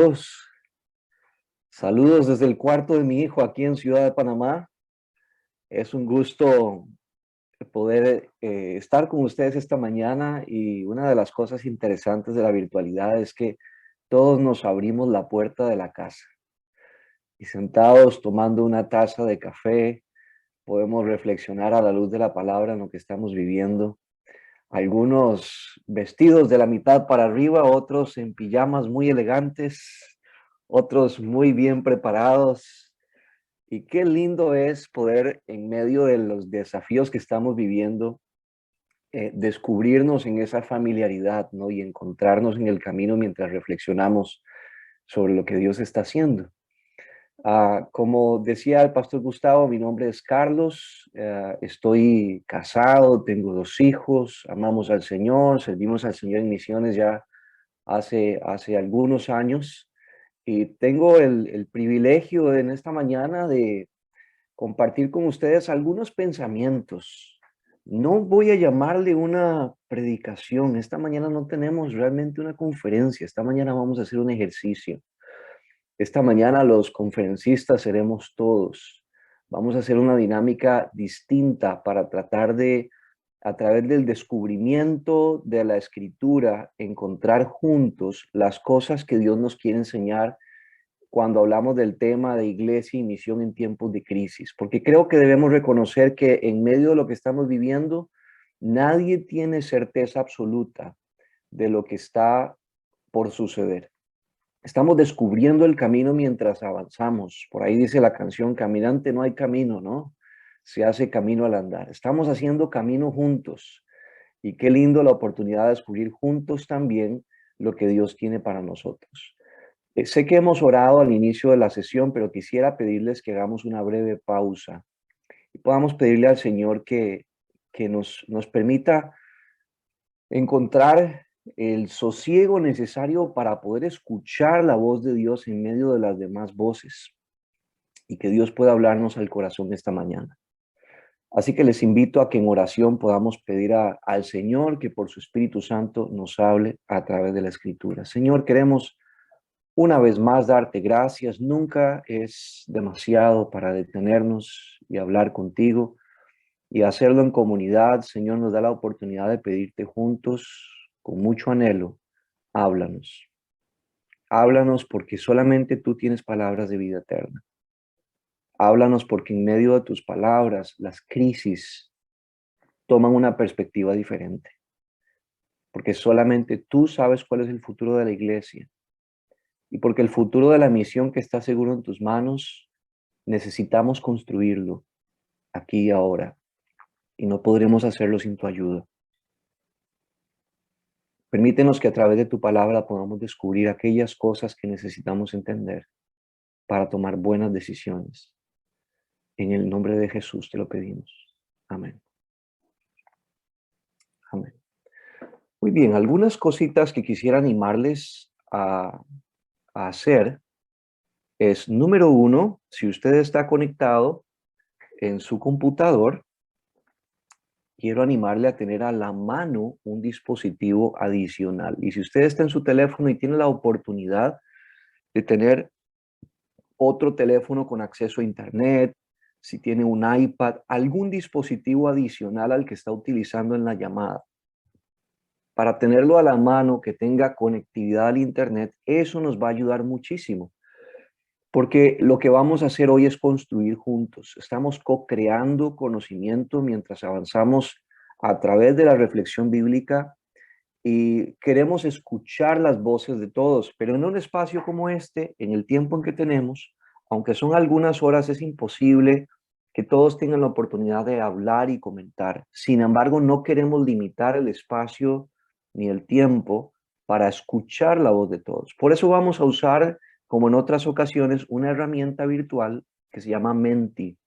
Saludos, saludos desde el cuarto de mi hijo aquí en Ciudad de Panamá. Es un gusto poder estar con ustedes esta mañana y una de las cosas interesantes de la virtualidad es que todos nos abrimos la puerta de la casa y sentados tomando una taza de café podemos reflexionar a la luz de la palabra en lo que estamos viviendo. Algunos vestidos de la mitad para arriba, otros en pijamas muy elegantes, otros muy bien preparados. Y qué lindo es poder, en medio de los desafíos que estamos viviendo, descubrirnos en esa familiaridad, ¿no? Y encontrarnos en el camino mientras reflexionamos sobre lo que Dios está haciendo. Como decía el pastor Gustavo, mi nombre es Carlos, estoy casado, tengo 2 hijos, amamos al Señor, servimos al Señor en misiones ya hace algunos años y tengo el privilegio en esta mañana de compartir con ustedes algunos pensamientos. No voy a llamarle una predicación, esta mañana no tenemos realmente una conferencia, esta mañana vamos a hacer un ejercicio. Esta mañana los conferencistas seremos todos. Vamos a hacer una dinámica distinta para tratar de, a través del descubrimiento de la escritura, encontrar juntos las cosas que Dios nos quiere enseñar cuando hablamos del tema de iglesia y misión en tiempos de crisis. Porque creo que debemos reconocer que en medio de lo que estamos viviendo, nadie tiene certeza absoluta de lo que está por suceder. Estamos descubriendo el camino mientras avanzamos. Por ahí dice la canción, caminante no hay camino, ¿no? Se hace camino al andar. Estamos haciendo camino juntos. Y qué lindo la oportunidad de descubrir juntos también lo que Dios tiene para nosotros. Sé que hemos orado al inicio de la sesión, pero quisiera pedirles que hagamos una breve pausa y podamos pedirle al Señor que nos permita encontrar el sosiego necesario para poder escuchar la voz de Dios en medio de las demás voces y que Dios pueda hablarnos al corazón esta mañana. Así que les invito a que en oración podamos pedir al Señor que por su Espíritu Santo nos hable a través de la Escritura. Señor, queremos una vez más darte gracias. Nunca es demasiado para detenernos y hablar contigo y hacerlo en comunidad. Señor, nos da la oportunidad de pedirte juntos con mucho anhelo. Háblanos. Háblanos porque solamente tú tienes palabras de vida eterna. Háblanos porque en medio de tus palabras las crisis toman una perspectiva diferente. Porque solamente tú sabes cuál es el futuro de la iglesia. Y porque el futuro de la misión que está seguro en tus manos, necesitamos construirlo aquí y ahora. Y no podremos hacerlo sin tu ayuda. Permítenos que a través de tu palabra podamos descubrir aquellas cosas que necesitamos entender para tomar buenas decisiones. En el nombre de Jesús te lo pedimos. Amén. Amén. Muy bien, algunas cositas que quisiera animarles a hacer es, número uno, si usted está conectado en su computador, quiero animarle a tener a la mano un dispositivo adicional. Y si usted está en su teléfono y tiene la oportunidad de tener otro teléfono con acceso a internet, si tiene un iPad, algún dispositivo adicional al que está utilizando en la llamada, para tenerlo a la mano, que tenga conectividad al internet, eso nos va a ayudar muchísimo. Porque lo que vamos a hacer hoy es construir juntos. Estamos co-creando conocimiento mientras avanzamos a través de la reflexión bíblica y queremos escuchar las voces de todos, pero en un espacio como este, en el tiempo en que tenemos, aunque son algunas horas, es imposible que todos tengan la oportunidad de hablar y comentar. Sin embargo, no queremos limitar el espacio ni el tiempo para escuchar la voz de todos. Por eso vamos a usar, como en otras ocasiones, una herramienta virtual que se llama Menti.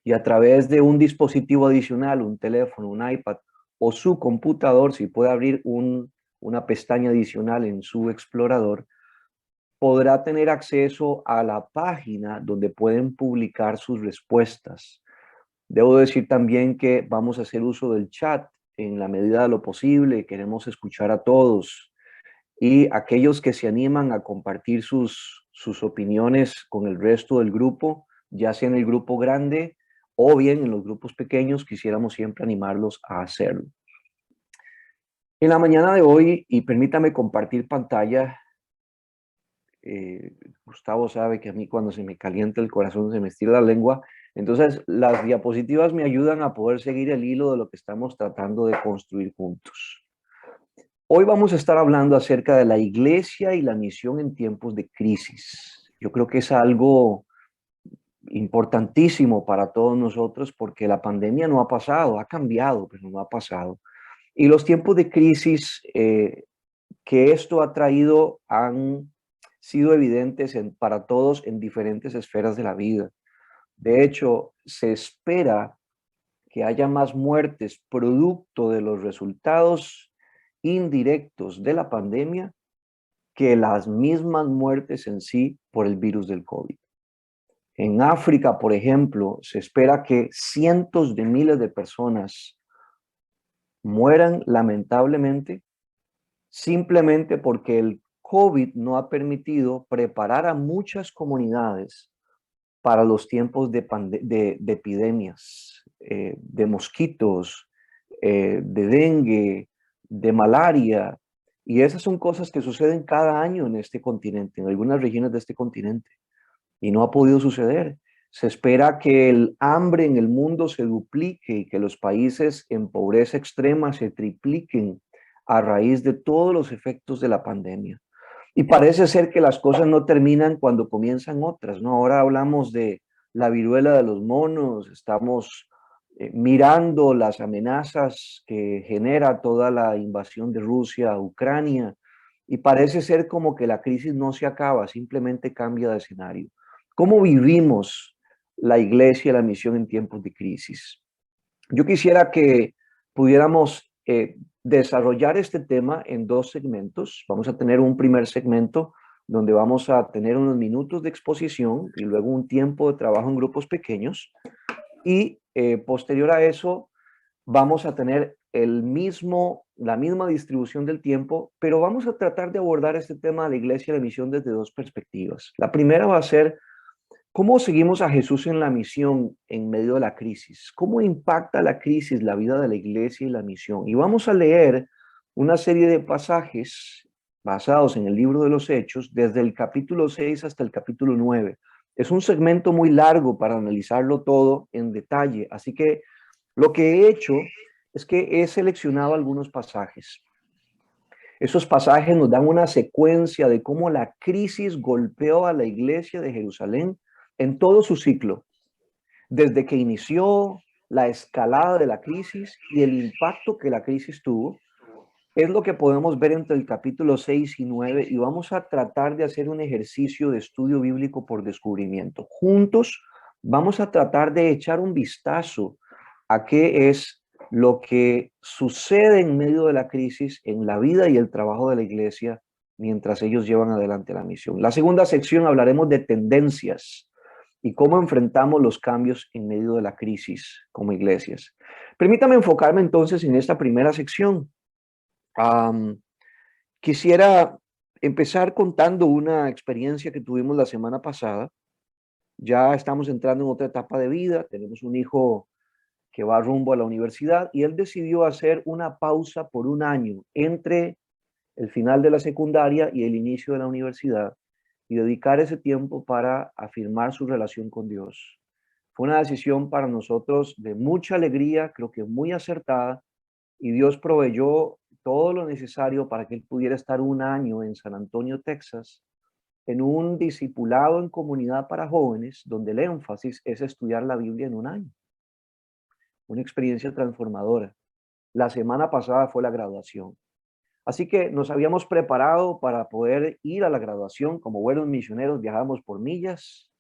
Y a través de un dispositivo adicional, un teléfono, un iPad o su computador, si puede abrir una pestaña adicional en su explorador, podrá tener acceso a la página donde pueden publicar sus respuestas. Debo decir también que vamos a hacer uso del chat en la medida de lo posible. Queremos escuchar a todos. y aquellos que se animan a compartir sus opiniones con el resto del grupo, ya sea en el grupo grande o bien en los grupos pequeños, quisiéramos siempre animarlos a hacerlo. En la mañana de hoy, y permítame compartir pantalla, Gustavo sabe que a mí cuando se me calienta el corazón se me estira la lengua, entonces las diapositivas me ayudan a poder seguir el hilo de lo que estamos tratando de construir juntos. Hoy vamos a estar hablando acerca de la iglesia y la misión en tiempos de crisis. Yo creo que es algo importantísimo para todos nosotros porque la pandemia no ha pasado, ha cambiado, pero no ha pasado. Y los tiempos de crisis que esto ha traído han sido evidentes para todos en diferentes esferas de la vida. De hecho, se espera que haya más muertes producto de los resultados indirectos de la pandemia que las mismas muertes en sí por el virus del COVID. En África, por ejemplo, se espera que cientos de miles de personas mueran lamentablemente simplemente porque el COVID no ha permitido preparar a muchas comunidades para los tiempos de epidemias, de mosquitos, de dengue, de malaria. Y esas son cosas que suceden cada año en este continente, en algunas regiones de este continente. Y no ha podido suceder. Se espera que el hambre en el mundo se duplique y que los países en pobreza extrema se tripliquen a raíz de todos los efectos de la pandemia. Y parece ser que las cosas no terminan cuando comienzan otras, ¿no? Ahora hablamos de la viruela de los monos, estamos mirando las amenazas que genera toda la invasión de Rusia a Ucrania, y parece ser como que la crisis no se acaba, simplemente cambia de escenario. ¿Cómo vivimos la iglesia y la misión en tiempos de crisis? Yo quisiera que pudiéramos desarrollar este tema en dos segmentos. Vamos a tener un primer segmento donde vamos a tener unos minutos de exposición y luego un tiempo de trabajo en grupos pequeños. Y posterior a eso vamos a tener la misma distribución del tiempo, pero vamos a tratar de abordar este tema de la iglesia y la misión desde dos perspectivas. La primera va a ser ¿cómo seguimos a Jesús en la misión en medio de la crisis? ¿Cómo impacta la crisis la vida de la iglesia y la misión? Y vamos a leer una serie de pasajes basados en el libro de los Hechos, desde el capítulo 6 hasta el capítulo 9. Es un segmento muy largo para analizarlo todo en detalle, así que lo que he hecho es que he seleccionado algunos pasajes. Esos pasajes nos dan una secuencia de cómo la crisis golpeó a la iglesia de Jerusalén en todo su ciclo, desde que inició la escalada de la crisis y el impacto que la crisis tuvo. Es lo que podemos ver entre el capítulo 6 y 9 y vamos a tratar de hacer un ejercicio de estudio bíblico por descubrimiento. Juntos vamos a tratar de echar un vistazo a qué es lo que sucede en medio de la crisis en la vida y el trabajo de la iglesia mientras ellos llevan adelante la misión. La segunda sección hablaremos de tendencias y cómo enfrentamos los cambios en medio de la crisis como iglesias. Permítame enfocarme entonces en esta primera sección. Quisiera empezar contando una experiencia que tuvimos la semana pasada. Ya estamos entrando en otra etapa de vida, tenemos un hijo que va rumbo a la universidad y él decidió hacer una pausa por un año entre el final de la secundaria y el inicio de la universidad y dedicar ese tiempo para afirmar su relación con Dios. Fue una decisión para nosotros de mucha alegría, creo que muy acertada, y Dios proveyó todo lo necesario para que él pudiera estar un año en San Antonio, Texas, en un discipulado en comunidad para jóvenes, donde el énfasis es estudiar la Biblia en un año. Una experiencia transformadora. La semana pasada fue la graduación. Así que nos habíamos preparado para poder ir a la graduación. Como buenos misioneros viajamos por millas.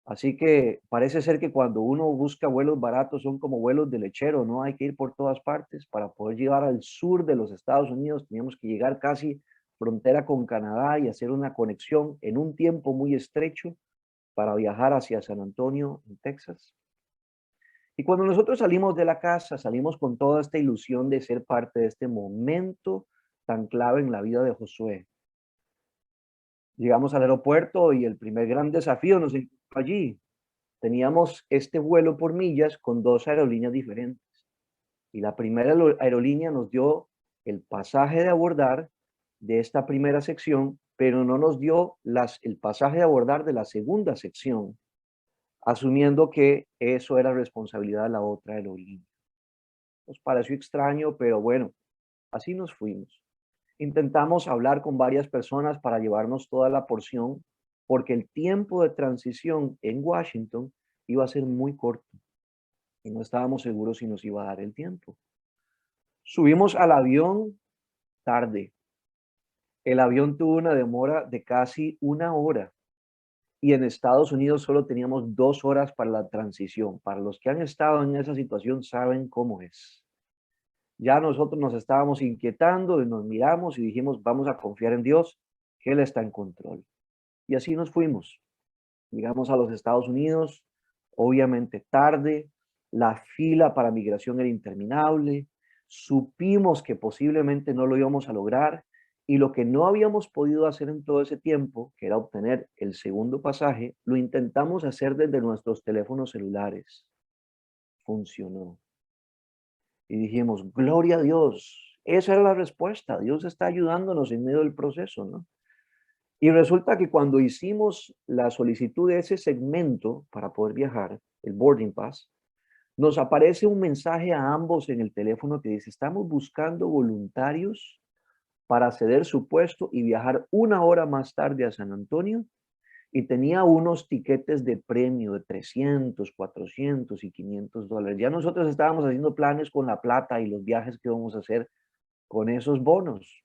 Así que parece ser que cuando uno busca vuelos baratos son como vuelos de lechero, ¿no? Hay que ir por todas partes para poder llegar al sur de los Estados Unidos. Teníamos que llegar casi frontera con Canadá y hacer una conexión en un tiempo muy estrecho para viajar hacia San Antonio, en Texas. Y cuando nosotros salimos de la casa, salimos con toda esta ilusión de ser parte de este momento tan clave en la vida de Josué. Llegamos al aeropuerto y el primer gran desafío nos encontró allí. Teníamos este vuelo por millas con dos aerolíneas diferentes. Y la primera aerolínea nos dio el pasaje de abordar de esta primera sección, pero no nos dio el pasaje de abordar de la segunda sección, asumiendo que eso era responsabilidad de la otra aerolínea. Nos pareció extraño, pero bueno, así nos fuimos. Intentamos hablar con varias personas para llevarnos toda la porción, porque el tiempo de transición en Washington iba a ser muy corto y no estábamos seguros si nos iba a dar el tiempo. Subimos al avión tarde. El avión tuvo una demora de casi una hora y en Estados Unidos solo teníamos 2 horas para la transición. Para los que han estado en esa situación saben cómo es. Ya nosotros nos estábamos inquietando y nos miramos y dijimos, vamos a confiar en Dios, que Él está en control. Y así nos fuimos. Llegamos a los Estados Unidos, obviamente tarde, la fila para migración era interminable, supimos que posiblemente no lo íbamos a lograr y lo que no habíamos podido hacer en todo ese tiempo, que era obtener el segundo pasaje, lo intentamos hacer desde nuestros teléfonos celulares. Funcionó. Y dijimos, gloria a Dios. Esa era la respuesta. Dios está ayudándonos en medio del proceso, ¿no? Y resulta que cuando hicimos la solicitud de ese segmento para poder viajar, el boarding pass, nos aparece un mensaje a ambos en el teléfono que dice, estamos buscando voluntarios para ceder su puesto y viajar una hora más tarde a San Antonio. Y tenía unos tiquetes de premio de 300, 400 y $500. Ya nosotros estábamos haciendo planes con la plata y los viajes que íbamos a hacer con esos bonos.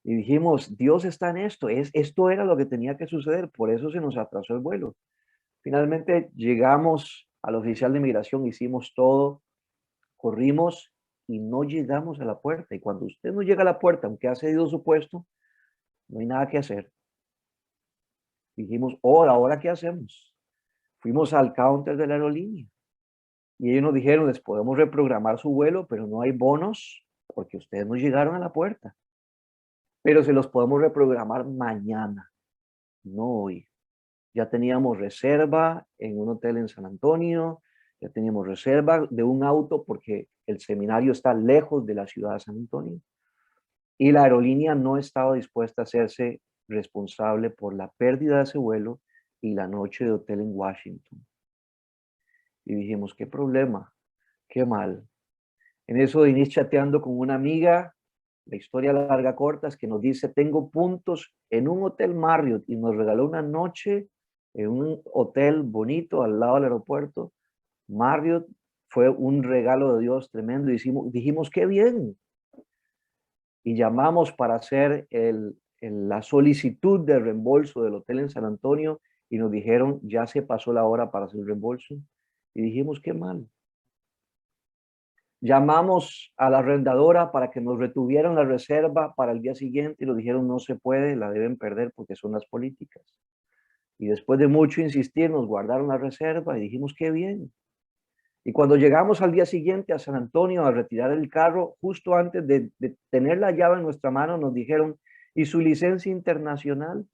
Y dijimos, Dios está en esto, esto era lo que tenía que suceder, por eso se nos atrasó el vuelo. Finalmente llegamos al oficial de migración, hicimos todo, corrimos y no llegamos a la puerta. Y cuando usted no llega a la puerta, aunque ha cedido su puesto, no hay nada que hacer. Dijimos, oh, ¿ahora qué hacemos? Fuimos al counter de la aerolínea y ellos nos dijeron, les podemos reprogramar su vuelo, pero no hay bonos porque ustedes no llegaron a la puerta. Pero se los podemos reprogramar mañana, no hoy. Ya teníamos reserva en un hotel en San Antonio, ya teníamos reserva de un auto porque el seminario está lejos de la ciudad de San Antonio y la aerolínea no estaba dispuesta a hacerse responsable por la pérdida de ese vuelo y la noche de hotel en Washington. Y dijimos, qué problema, qué mal. En eso de ir chateando con una amiga, la historia larga corta es que nos dice, tengo puntos en un hotel Marriott y nos regaló una noche en un hotel bonito al lado del aeropuerto. Marriott fue un regalo de Dios tremendo y dijimos, qué bien. Y llamamos para hacer la solicitud de reembolso del hotel en San Antonio y nos dijeron, ya se pasó la hora para hacer el reembolso. Y dijimos, qué mal. Llamamos a la arrendadora para que nos retuvieran la reserva para el día siguiente y nos dijeron no se puede, la deben perder porque son las políticas. Y después de mucho insistir nos guardaron la reserva y dijimos qué bien. Y cuando llegamos al día siguiente a San Antonio a retirar el carro, justo antes de tener la llave en nuestra mano nos dijeron, ¿y su licencia internacional?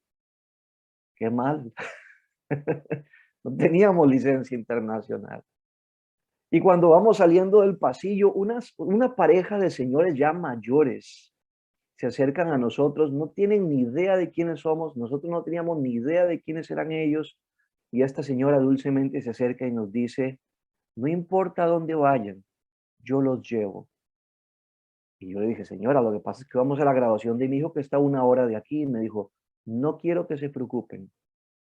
Qué mal. No teníamos licencia internacional. Y cuando vamos saliendo del pasillo, una pareja de señores ya mayores se acercan a nosotros, no tienen ni idea de quiénes somos, nosotros no teníamos ni idea de quiénes eran ellos, y esta señora dulcemente se acerca y nos dice, no importa dónde vayan, yo los llevo. Y yo le dije, señora, lo que pasa es que vamos a la graduación de mi hijo que está a una hora de aquí, y me dijo, no quiero que se preocupen,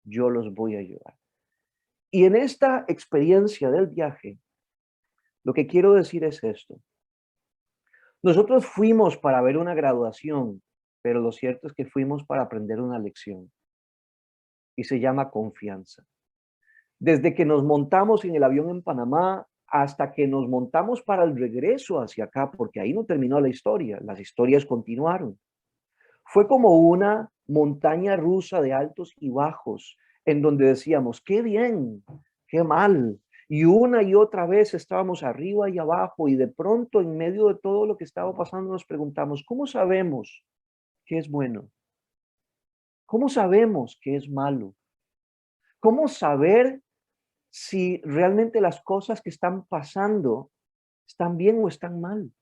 yo los voy a llevar. Y en esta experiencia del viaje, lo que quiero decir es esto. Nosotros fuimos para ver una graduación, pero lo cierto es que fuimos para aprender una lección y se llama confianza. Desde que nos montamos en el avión en Panamá hasta que nos montamos para el regreso hacia acá, porque ahí no terminó la historia, las historias continuaron. Fue como una montaña rusa de altos y bajos, en donde decíamos, qué bien, qué mal. Y una y otra vez estábamos arriba y abajo y de pronto en medio de todo lo que estaba pasando nos preguntamos, ¿cómo sabemos qué es bueno? ¿Cómo sabemos que es malo? ¿Cómo saber si realmente las cosas que están pasando están bien o están mal?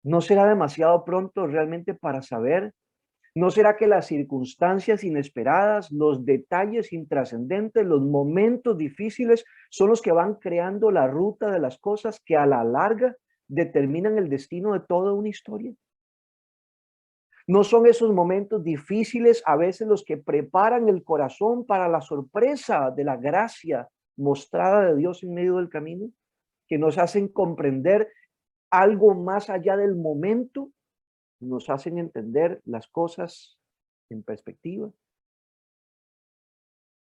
¿No será demasiado pronto realmente para saber? ¿No será que las circunstancias inesperadas, los detalles intrascendentes, los momentos difíciles son los que van creando la ruta de las cosas que a la larga determinan el destino de toda una historia? ¿No son esos momentos difíciles a veces los que preparan el corazón para la sorpresa de la gracia mostrada de Dios en medio del camino? Que nos hacen comprender algo más allá del momento, nos hacen entender las cosas en perspectiva.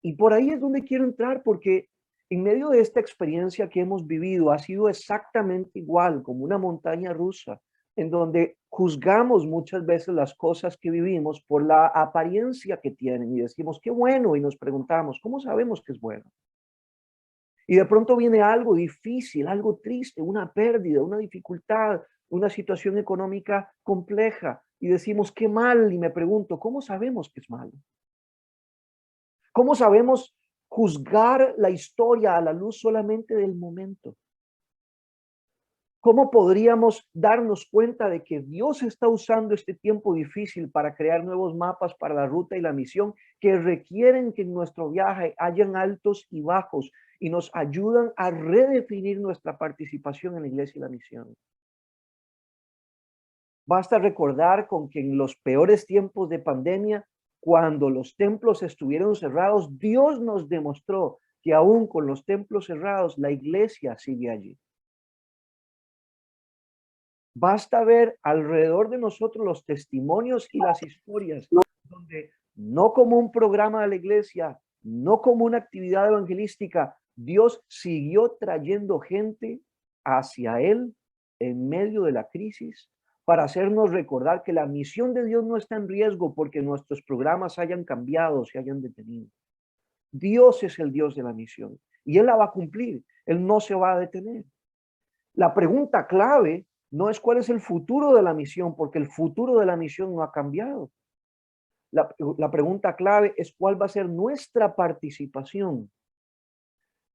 Y por ahí es donde quiero entrar, porque en medio de esta experiencia que hemos vivido ha sido exactamente igual como una montaña rusa, en donde juzgamos muchas veces las cosas que vivimos por la apariencia que tienen y decimos, qué bueno, y nos preguntamos, ¿cómo sabemos que es bueno? Y de pronto viene algo difícil, algo triste, una pérdida, una dificultad, una situación económica compleja, y decimos, qué mal, y me pregunto, ¿cómo sabemos que es malo? ¿Cómo sabemos juzgar la historia a la luz solamente del momento? ¿Cómo podríamos darnos cuenta de que Dios está usando este tiempo difícil para crear nuevos mapas para la ruta y la misión que requieren que en nuestro viaje hayan altos y bajos y nos ayudan a redefinir nuestra participación en la iglesia y la misión? Basta recordar con que en los peores tiempos de pandemia, cuando los templos estuvieron cerrados, Dios nos demostró que aún con los templos cerrados, la iglesia sigue allí. Basta ver alrededor de nosotros los testimonios y las historias donde no como un programa de la iglesia, no como una actividad evangelística, Dios siguió trayendo gente hacia Él en medio de la crisis para hacernos recordar que la misión de Dios no está en riesgo porque nuestros programas hayan cambiado, se hayan detenido. Dios es el Dios de la misión y Él la va a cumplir. Él no se va a detener. La pregunta clave no es cuál es el futuro de la misión, porque el futuro de la misión no ha cambiado. La pregunta clave es cuál va a ser nuestra participación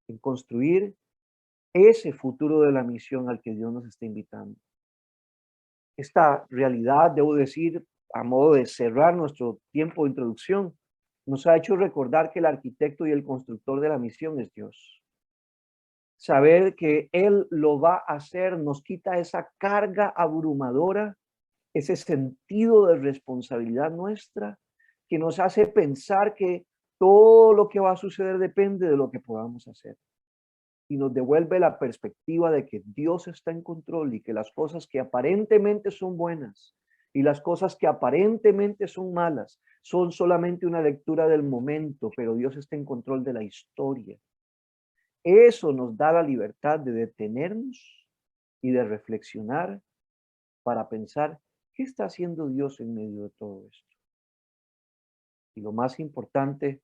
en construir ese futuro de la misión al que Dios nos está invitando. Esta realidad, debo decir, a modo de cerrar nuestro tiempo de introducción, nos ha hecho recordar que el arquitecto y el constructor de la misión es Dios. Saber que Él lo va a hacer nos quita esa carga abrumadora, ese sentido de responsabilidad nuestra, que nos hace pensar que todo lo que va a suceder depende de lo que podamos hacer. Y nos devuelve la perspectiva de que Dios está en control y que las cosas que aparentemente son buenas y las cosas que aparentemente son malas son solamente una lectura del momento, pero Dios está en control de la historia. Eso nos da la libertad de detenernos y de reflexionar para pensar, ¿qué está haciendo Dios en medio de todo esto? Y lo más importante,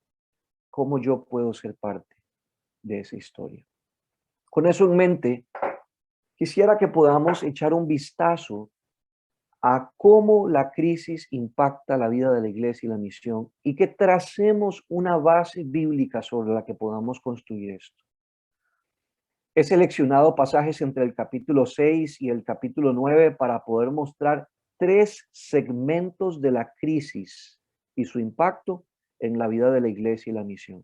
¿cómo yo puedo ser parte de esa historia? Con eso en mente, quisiera que podamos echar un vistazo a cómo la crisis impacta la vida de la iglesia y la misión y que tracemos una base bíblica sobre la que podamos construir esto. He seleccionado pasajes entre el capítulo 6 y el capítulo 9 para poder mostrar 3 segmentos de la crisis y su impacto en la vida de la iglesia y la misión.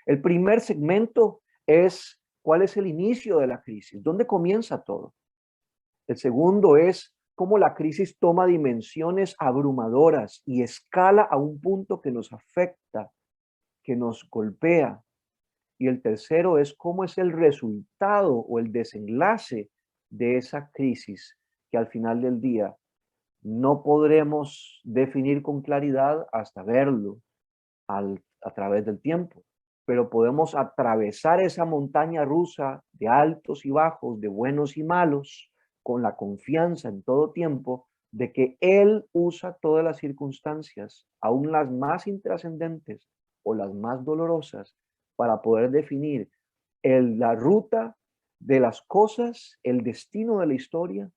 El primer segmento es cuál es el inicio de la crisis, dónde comienza todo. El segundo es cómo la crisis toma dimensiones abrumadoras y escala a un punto que nos afecta, que nos golpea. Y el tercero es cómo es el resultado o el desenlace de esa crisis que al final del día no podremos definir con claridad hasta verlo a través del tiempo. Pero podemos atravesar esa montaña rusa de altos y bajos, de buenos y malos, con la confianza en todo tiempo de que Él usa todas las circunstancias, aún las más intrascendentes o las más dolorosas, para poder definir la ruta de las cosas, el destino de la historia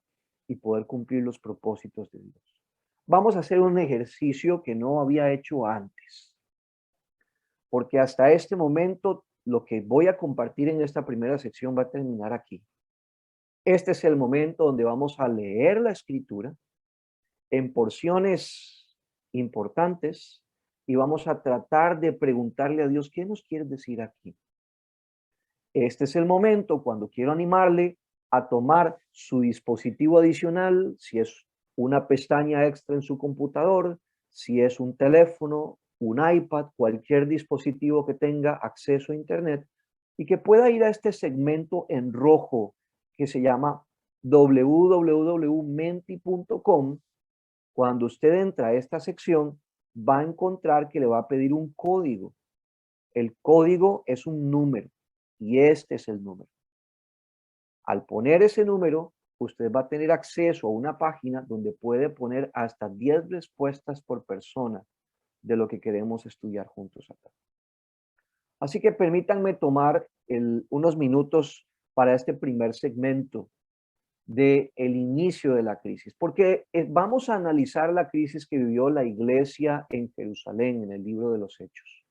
y poder cumplir los propósitos de Dios. vamos a hacer un ejercicio que no había hecho antes, porque hasta este momento lo que voy a compartir en esta primera sección va a terminar aquí. Este es el momento donde vamos a leer la escritura en porciones importantes y vamos a tratar de preguntarle a Dios, ¿qué nos quiere decir aquí? Este es el momento cuando quiero animarle a tomar su dispositivo adicional, si es una pestaña extra en su computador, si es un teléfono, un iPad, cualquier dispositivo que tenga acceso a Internet y que pueda ir a este segmento en rojo que se llama www.menti.com. Cuando usted entra a esta sección, va a encontrar que le va a pedir un código. El código es un número y este es el número. Al poner ese número, usted va a tener acceso a una página donde puede poner hasta 10 respuestas por persona de lo que queremos estudiar juntos acá. Así que permítanme tomar unos minutos para este primer segmento de el inicio de la crisis, porque vamos a analizar la crisis que vivió la iglesia en Jerusalén en el libro de los Hechos.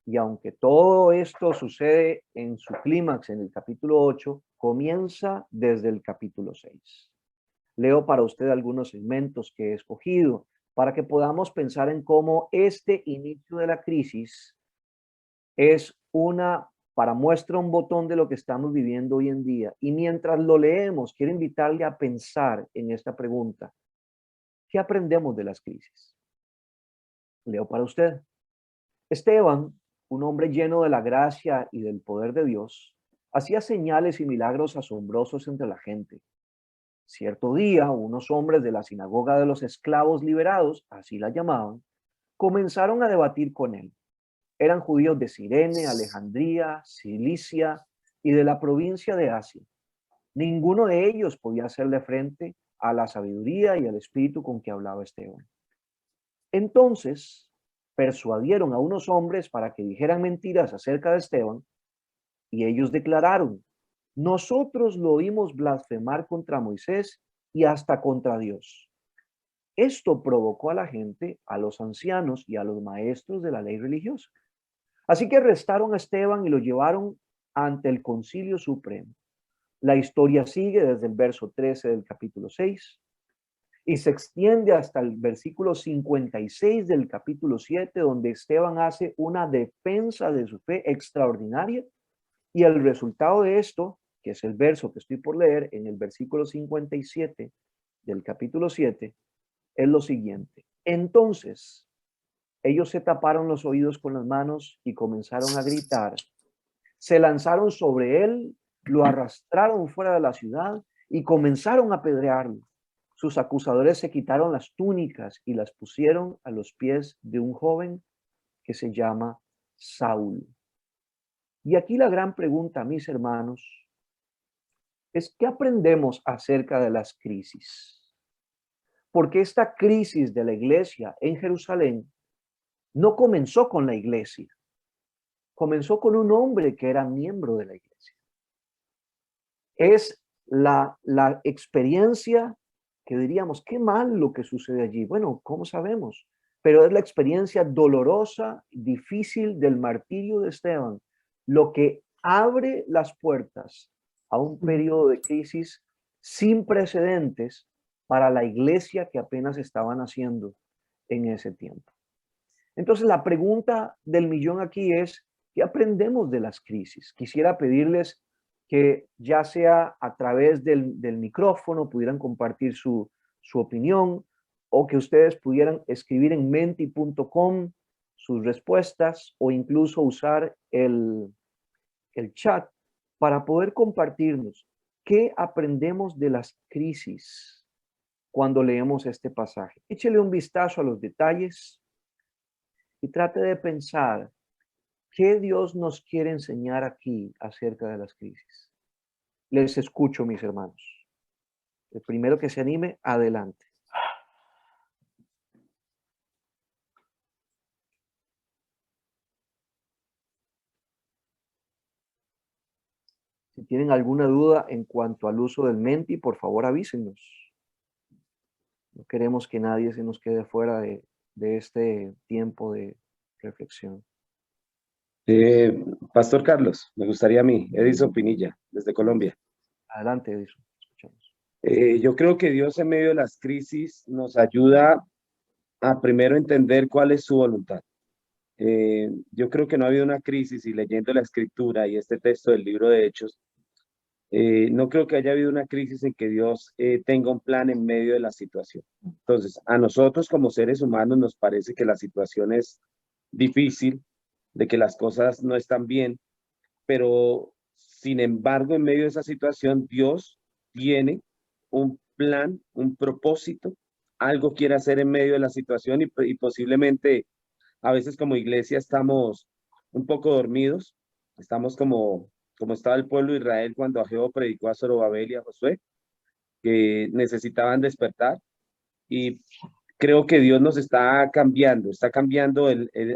Y aunque todo esto sucede en su clímax en el capítulo 8, comienza desde el capítulo 6. Leo para usted algunos segmentos que he escogido para que podamos pensar en cómo este inicio de la crisis es para muestra un botón de lo que estamos viviendo hoy en día. Y mientras lo leemos, quiero invitarle a pensar en esta pregunta. ¿Qué aprendemos de las crisis? Leo para usted. Esteban, un hombre lleno de la gracia y del poder de Dios, hacía señales y milagros asombrosos entre la gente. Cierto día, unos hombres de la sinagoga de los esclavos liberados, así la llamaban, comenzaron a debatir con él. Eran judíos de Cirene, Alejandría, Cilicia y de la provincia de Asia. Ninguno de ellos podía hacerle frente a la sabiduría y al espíritu con que hablaba Esteban. Entonces persuadieron a unos hombres para que dijeran mentiras acerca de Esteban, y ellos declararon: nosotros lo oímos blasfemar contra Moisés y hasta contra Dios. Esto provocó a la gente, a los ancianos y a los maestros de la ley religiosa. Así que arrestaron a Esteban y lo llevaron ante el Concilio Supremo. La historia sigue desde el verso 13 del capítulo 6 y se extiende hasta el versículo 56 del capítulo 7, donde Esteban hace una defensa de su fe extraordinaria, y el resultado de esto, que es el verso que estoy por leer en el versículo 57 del capítulo 7, es lo siguiente. Entonces, ellos se taparon los oídos con las manos y comenzaron a gritar. Se lanzaron sobre él, lo arrastraron fuera de la ciudad y comenzaron a apedrearlo. Sus acusadores se quitaron las túnicas y las pusieron a los pies de un joven que se llama Saúl. Y aquí la gran pregunta, mis hermanos, es ¿qué aprendemos acerca de las crisis? Porque esta crisis de la iglesia en Jerusalén no comenzó con la iglesia, comenzó con un hombre que era miembro de la iglesia. Es la experiencia que diríamos, qué mal lo que sucede allí. Bueno, ¿cómo sabemos? Pero es la experiencia dolorosa, difícil del martirio de Esteban, lo que abre las puertas a un periodo de crisis sin precedentes para la iglesia que apenas estaban haciendo en ese tiempo. Entonces, la pregunta del millón aquí es, ¿qué aprendemos de las crisis? Quisiera pedirles que ya sea a través del micrófono pudieran compartir su opinión, o que ustedes pudieran escribir en menti.com sus respuestas, o incluso usar el chat para poder compartirnos qué aprendemos de las crisis cuando leemos este pasaje. Échele un vistazo a los detalles y trate de pensar qué Dios nos quiere enseñar aquí acerca de las crisis. Les escucho, mis hermanos. El primero que se anime, adelante. Si tienen alguna duda en cuanto al uso del Menti, por favor avísenos. No queremos que nadie se nos quede fuera de este tiempo de reflexión. Eh, Pastor Carlos, me gustaría a mí, Edison Pinilla, desde Colombia. Adelante, Edison, escuchamos. Yo creo que Dios en medio de las crisis nos ayuda a primero entender cuál es su voluntad. Yo creo que no ha habido una crisis y leyendo la escritura y este texto del libro de Hechos, no creo que haya habido una crisis en que Dios tenga un plan en medio de la situación. Entonces, a nosotros como seres humanos nos parece que la situación es difícil, de que las cosas no están bien, pero sin embargo, en medio de esa situación, Dios tiene un plan, un propósito, algo quiere hacer en medio de la situación y posiblemente a veces como iglesia estamos un poco dormidos, estamos como estaba el pueblo de Israel cuando Ageo predicó a Zorobabel y a Josué, que necesitaban despertar y creo que Dios nos está cambiando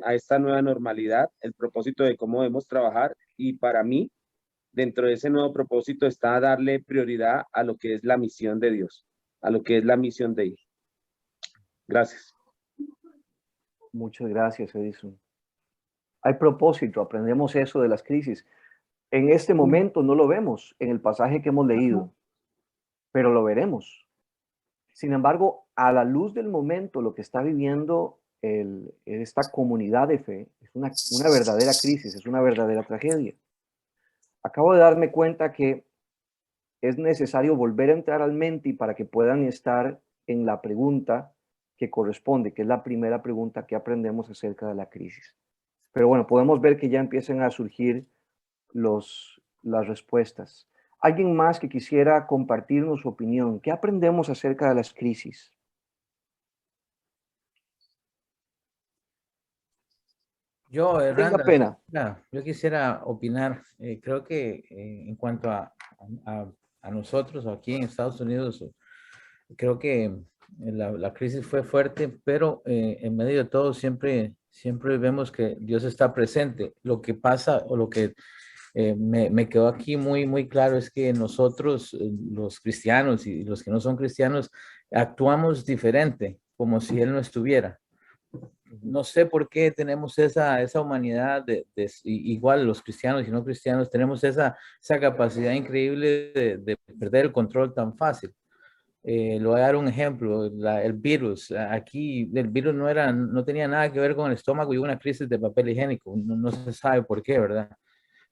a esta nueva normalidad, el propósito de cómo debemos trabajar y para mí, dentro de ese nuevo propósito está darle prioridad a lo que es la misión de Dios, a lo que es la misión de ir. Gracias. Muchas gracias, Edison. Hay propósito, aprendemos eso de las crisis. En este momento no lo vemos en el pasaje que hemos leído, pero lo veremos. Sin embargo, a la luz del momento, lo que está viviendo esta comunidad de fe es una verdadera crisis, es una verdadera tragedia. Acabo de darme cuenta que es necesario volver a entrar al Menti para que puedan estar en la pregunta que corresponde, que es la primera pregunta que aprendemos acerca de la crisis. Pero bueno, podemos ver que ya empiezan a surgir las respuestas. ¿Alguien más que quisiera compartirnos su opinión? ¿Qué aprendemos acerca de las crisis? Yo, Tenga Randall, pena. yo quisiera opinar. Creo que en cuanto a, a nosotros aquí en Estados Unidos, creo que la crisis fue fuerte, pero en medio de todo siempre vemos que Dios está presente. Lo que pasa o lo que me quedó aquí muy claro es que nosotros, los cristianos y los que no son cristianos, actuamos diferente, como si Él no estuviera. No sé por qué tenemos esa humanidad igual los cristianos y no cristianos, tenemos esa capacidad increíble de perder el control tan fácil. Le voy a dar un ejemplo, el virus. Aquí el virus no tenía nada que ver con el estómago y una crisis de papel higiénico. No se sabe por qué, ¿verdad?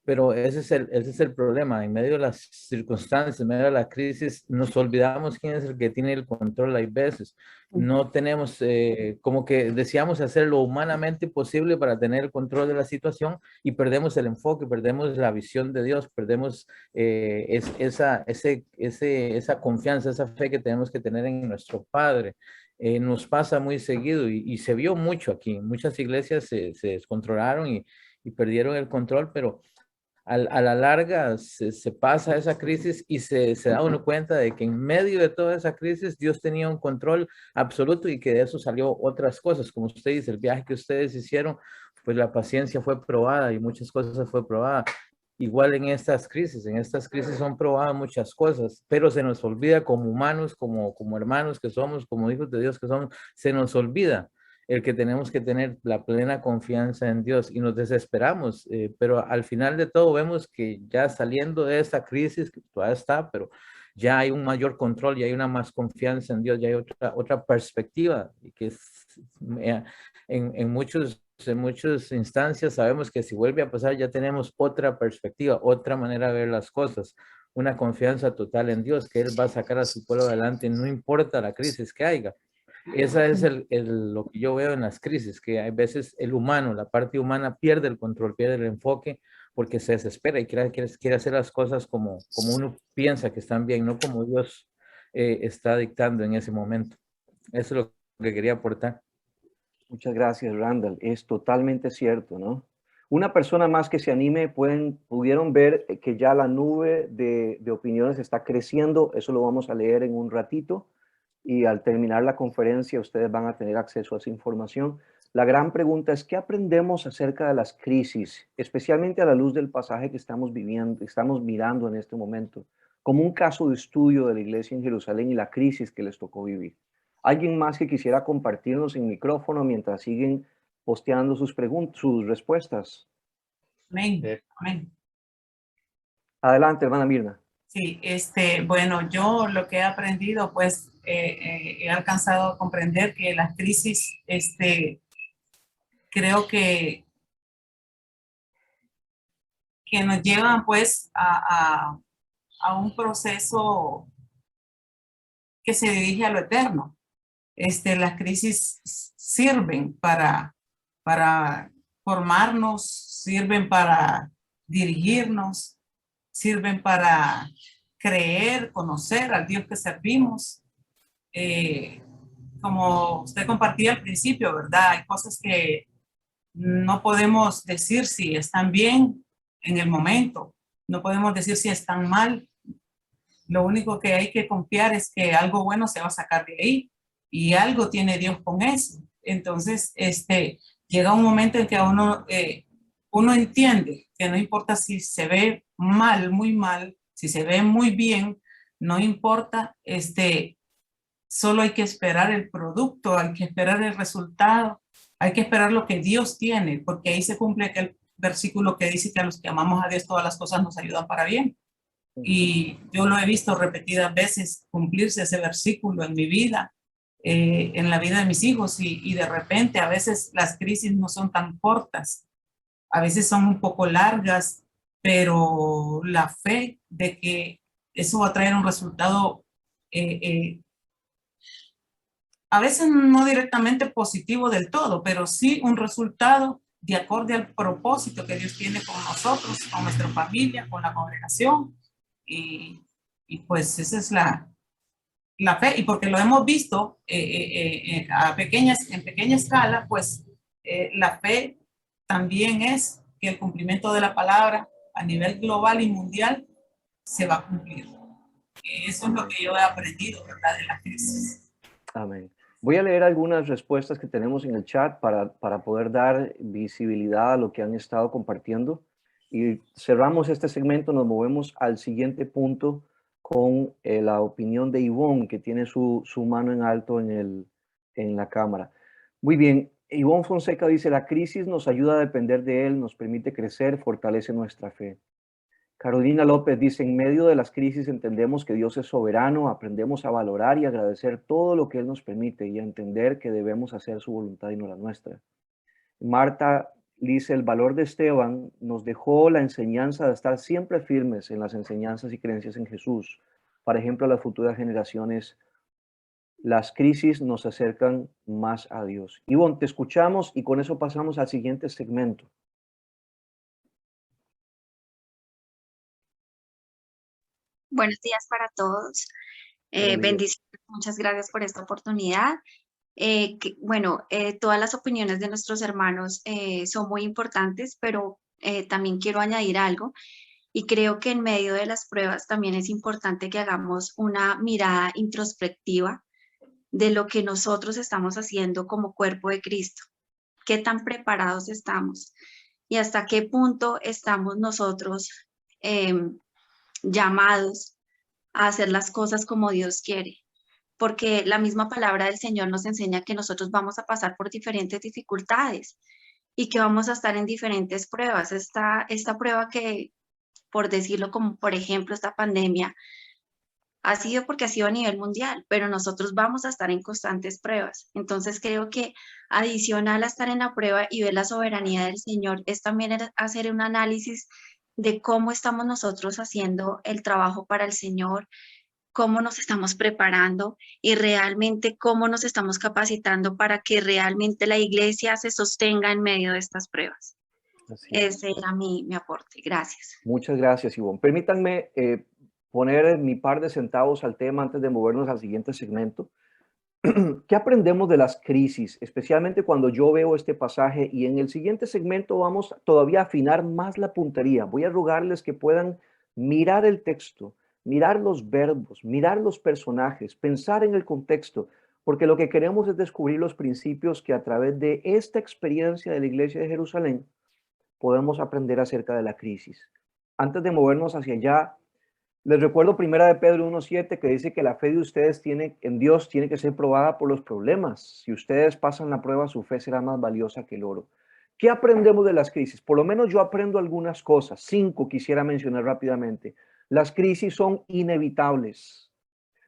Pero ese es el problema. En medio de las circunstancias, en medio de la crisis, nos olvidamos quién es el que tiene el control. Hay veces no tenemos, como que deseamos hacer lo humanamente posible para tener el control de la situación y perdemos el enfoque, perdemos la visión de Dios, perdemos esa confianza, esa fe que tenemos que tener en nuestro Padre. Nos pasa muy seguido y se vio mucho aquí. Muchas iglesias se descontrolaron y perdieron el control, pero a la larga se pasa esa crisis y se da uno cuenta de que en medio de toda esa crisis Dios tenía un control absoluto y que de eso salió otras cosas. Como usted dice, el viaje que ustedes hicieron, pues la paciencia fue probada y muchas cosas fue probada. Igual en estas crisis son probadas muchas cosas, pero se nos olvida como humanos, como hermanos que somos, como hijos de Dios que somos, se nos olvida el que tenemos que tener la plena confianza en Dios y nos desesperamos, pero al final de todo vemos que ya saliendo de esta crisis, que todavía está, pero ya hay un mayor control, ya hay una más confianza en Dios, ya hay otra perspectiva, y que en muchas instancias sabemos que si vuelve a pasar ya tenemos otra perspectiva, otra manera de ver las cosas, una confianza total en Dios, que Él va a sacar a su pueblo adelante, no importa la crisis que haya. Esa es lo que yo veo en las crisis, que hay veces el humano, la parte humana pierde el control, pierde el enfoque porque se desespera y quiere hacer las cosas como uno piensa que están bien, no como Dios está dictando en ese momento. Eso es lo que quería aportar. Muchas gracias, Randall. Es totalmente cierto, ¿no? Una persona más que se anime, pudieron ver que ya la nube de opiniones está creciendo. Eso lo vamos a leer en un ratito. Y al terminar la conferencia, ustedes van a tener acceso a esa información. La gran pregunta es, ¿qué aprendemos acerca de las crisis, especialmente a la luz del pasaje que estamos viviendo, estamos mirando en este momento, como un caso de estudio de la iglesia en Jerusalén y la crisis que les tocó vivir? ¿Alguien más que quisiera compartirnos en micrófono mientras siguen posteando sus preguntas, sus respuestas? Amén. Amén. Adelante, hermana Mirna. Sí, bueno, yo lo que he aprendido, pues, he alcanzado a comprender que las crisis, creo que nos llevan, pues, a un proceso que se dirige a lo eterno. Las crisis sirven para formarnos, sirven para dirigirnos, sirven para creer, conocer al Dios que servimos. Como usted compartía al principio, ¿verdad? Hay cosas que no podemos decir si están bien en el momento, no podemos decir si están mal. Lo único que hay que confiar es que algo bueno se va a sacar de ahí y algo tiene Dios con eso. Entonces, llega un momento en que uno entiende que no importa si se ve mal, muy mal, si se ve muy bien, no importa, solo hay que esperar el producto, hay que esperar el resultado, hay que esperar lo que Dios tiene, porque ahí se cumple aquel versículo que dice que a los que amamos a Dios todas las cosas nos ayudan para bien. Y yo lo he visto repetidas veces cumplirse ese versículo en mi vida, en la vida de mis hijos, y de repente a veces las crisis no son tan cortas, a veces son un poco largas, pero la fe de que eso va a traer un resultado, a veces no directamente positivo del todo, pero sí un resultado de acorde al propósito que Dios tiene con nosotros, con nuestra familia, con la congregación. Y pues esa es la fe, y porque lo hemos visto en pequeña escala, pues la fe también es que el cumplimiento de la palabra a nivel global y mundial se va a cumplir. Eso es lo que yo he aprendido, ¿verdad?, de la crisis. Amén. Voy a leer algunas respuestas que tenemos en el chat para poder dar visibilidad a lo que han estado compartiendo. Y cerramos este segmento, nos movemos al siguiente punto con la opinión de Ivonne, que tiene su mano en alto en la cámara. Muy bien, Ivonne Fonseca dice, la crisis nos ayuda a depender de Él, nos permite crecer, fortalece nuestra fe. Carolina López dice, en medio de las crisis entendemos que Dios es soberano, aprendemos a valorar y agradecer todo lo que Él nos permite y a entender que debemos hacer su voluntad y no la nuestra. Marta dice, el valor de Esteban nos dejó la enseñanza de estar siempre firmes en las enseñanzas y creencias en Jesús. Por ejemplo, a las futuras generaciones, las crisis nos acercan más a Dios. Ivonne, te escuchamos y con eso pasamos al siguiente segmento. Buenos días para todos. Bendiciones, muchas gracias por esta oportunidad. Todas las opiniones de nuestros hermanos son muy importantes, pero también quiero añadir algo, y creo que en medio de las pruebas también es importante que hagamos una mirada introspectiva de lo que nosotros estamos haciendo como cuerpo de Cristo. ¿Qué tan preparados estamos? Y hasta qué punto estamos nosotros llamados a hacer las cosas como Dios quiere, porque la misma palabra del Señor nos enseña que nosotros vamos a pasar por diferentes dificultades y que vamos a estar en diferentes pruebas. Esta prueba que, por decirlo como por ejemplo, esta pandemia, ha sido porque ha sido a nivel mundial, pero nosotros vamos a estar en constantes pruebas. Entonces creo que adicional a estar en la prueba y ver la soberanía del Señor es también hacer un análisis de cómo estamos nosotros haciendo el trabajo para el Señor, cómo nos estamos preparando y realmente cómo nos estamos capacitando para que realmente la iglesia se sostenga en medio de estas pruebas. Ese era mi aporte. Gracias. Muchas gracias, Ivonne. Permítanme poner mi par de centavos al tema antes de movernos al siguiente segmento. ¿Qué aprendemos de las crisis? Especialmente cuando yo veo este pasaje, y en el siguiente segmento vamos todavía a afinar más la puntería. Voy a rogarles que puedan mirar el texto, mirar los verbos, mirar los personajes, pensar en el contexto, porque lo que queremos es descubrir los principios que a través de esta experiencia de la Iglesia de Jerusalén podemos aprender acerca de la crisis. Antes de movernos hacia allá, Les recuerdo primera de Pedro 1:7 que dice que la fe de ustedes en Dios tiene que ser probada por los problemas. Si ustedes pasan la prueba, su fe será más valiosa que el oro. ¿Qué aprendemos de las crisis? Por lo menos yo aprendo algunas cosas. 5 quisiera mencionar rápidamente. Las crisis son inevitables.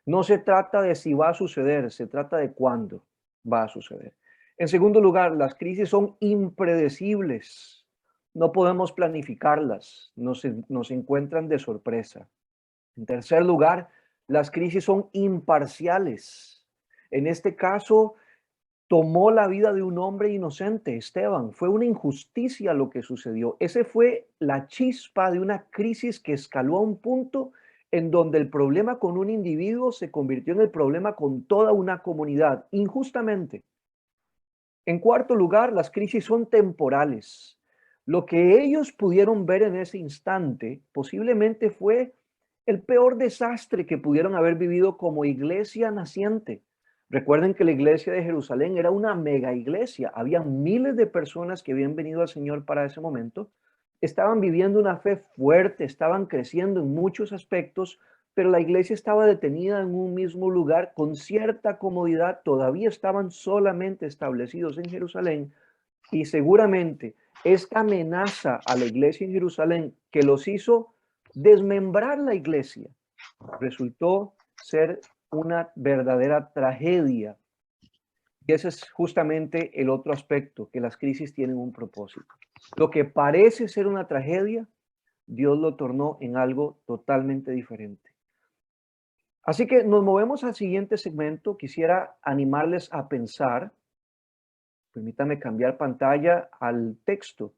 No se trata de si va a suceder, se trata de cuándo va a suceder. En segundo lugar, las crisis son impredecibles. No podemos planificarlas, nos encuentran de sorpresa. En tercer lugar, las crisis son imparciales. En este caso, tomó la vida de un hombre inocente, Esteban. Fue una injusticia lo que sucedió. Ese fue la chispa de una crisis que escaló a un punto en donde el problema con un individuo se convirtió en el problema con toda una comunidad, injustamente. En cuarto lugar, las crisis son temporales. Lo que ellos pudieron ver en ese instante posiblemente fue el peor desastre que pudieron haber vivido como iglesia naciente. Recuerden que la iglesia de Jerusalén era una mega iglesia. Había miles de personas que habían venido al Señor para ese momento. Estaban viviendo una fe fuerte, estaban creciendo en muchos aspectos, pero la iglesia estaba detenida en un mismo lugar con cierta comodidad. Todavía estaban solamente establecidos en Jerusalén y seguramente esta amenaza a la iglesia en Jerusalén que los hizo desmembrar la iglesia resultó ser una verdadera tragedia. Y ese es justamente el otro aspecto, que las crisis tienen un propósito. Lo que parece ser una tragedia, Dios lo tornó en algo totalmente diferente. Así que nos movemos al siguiente segmento. Quisiera animarles a pensar. Permítame cambiar pantalla al texto.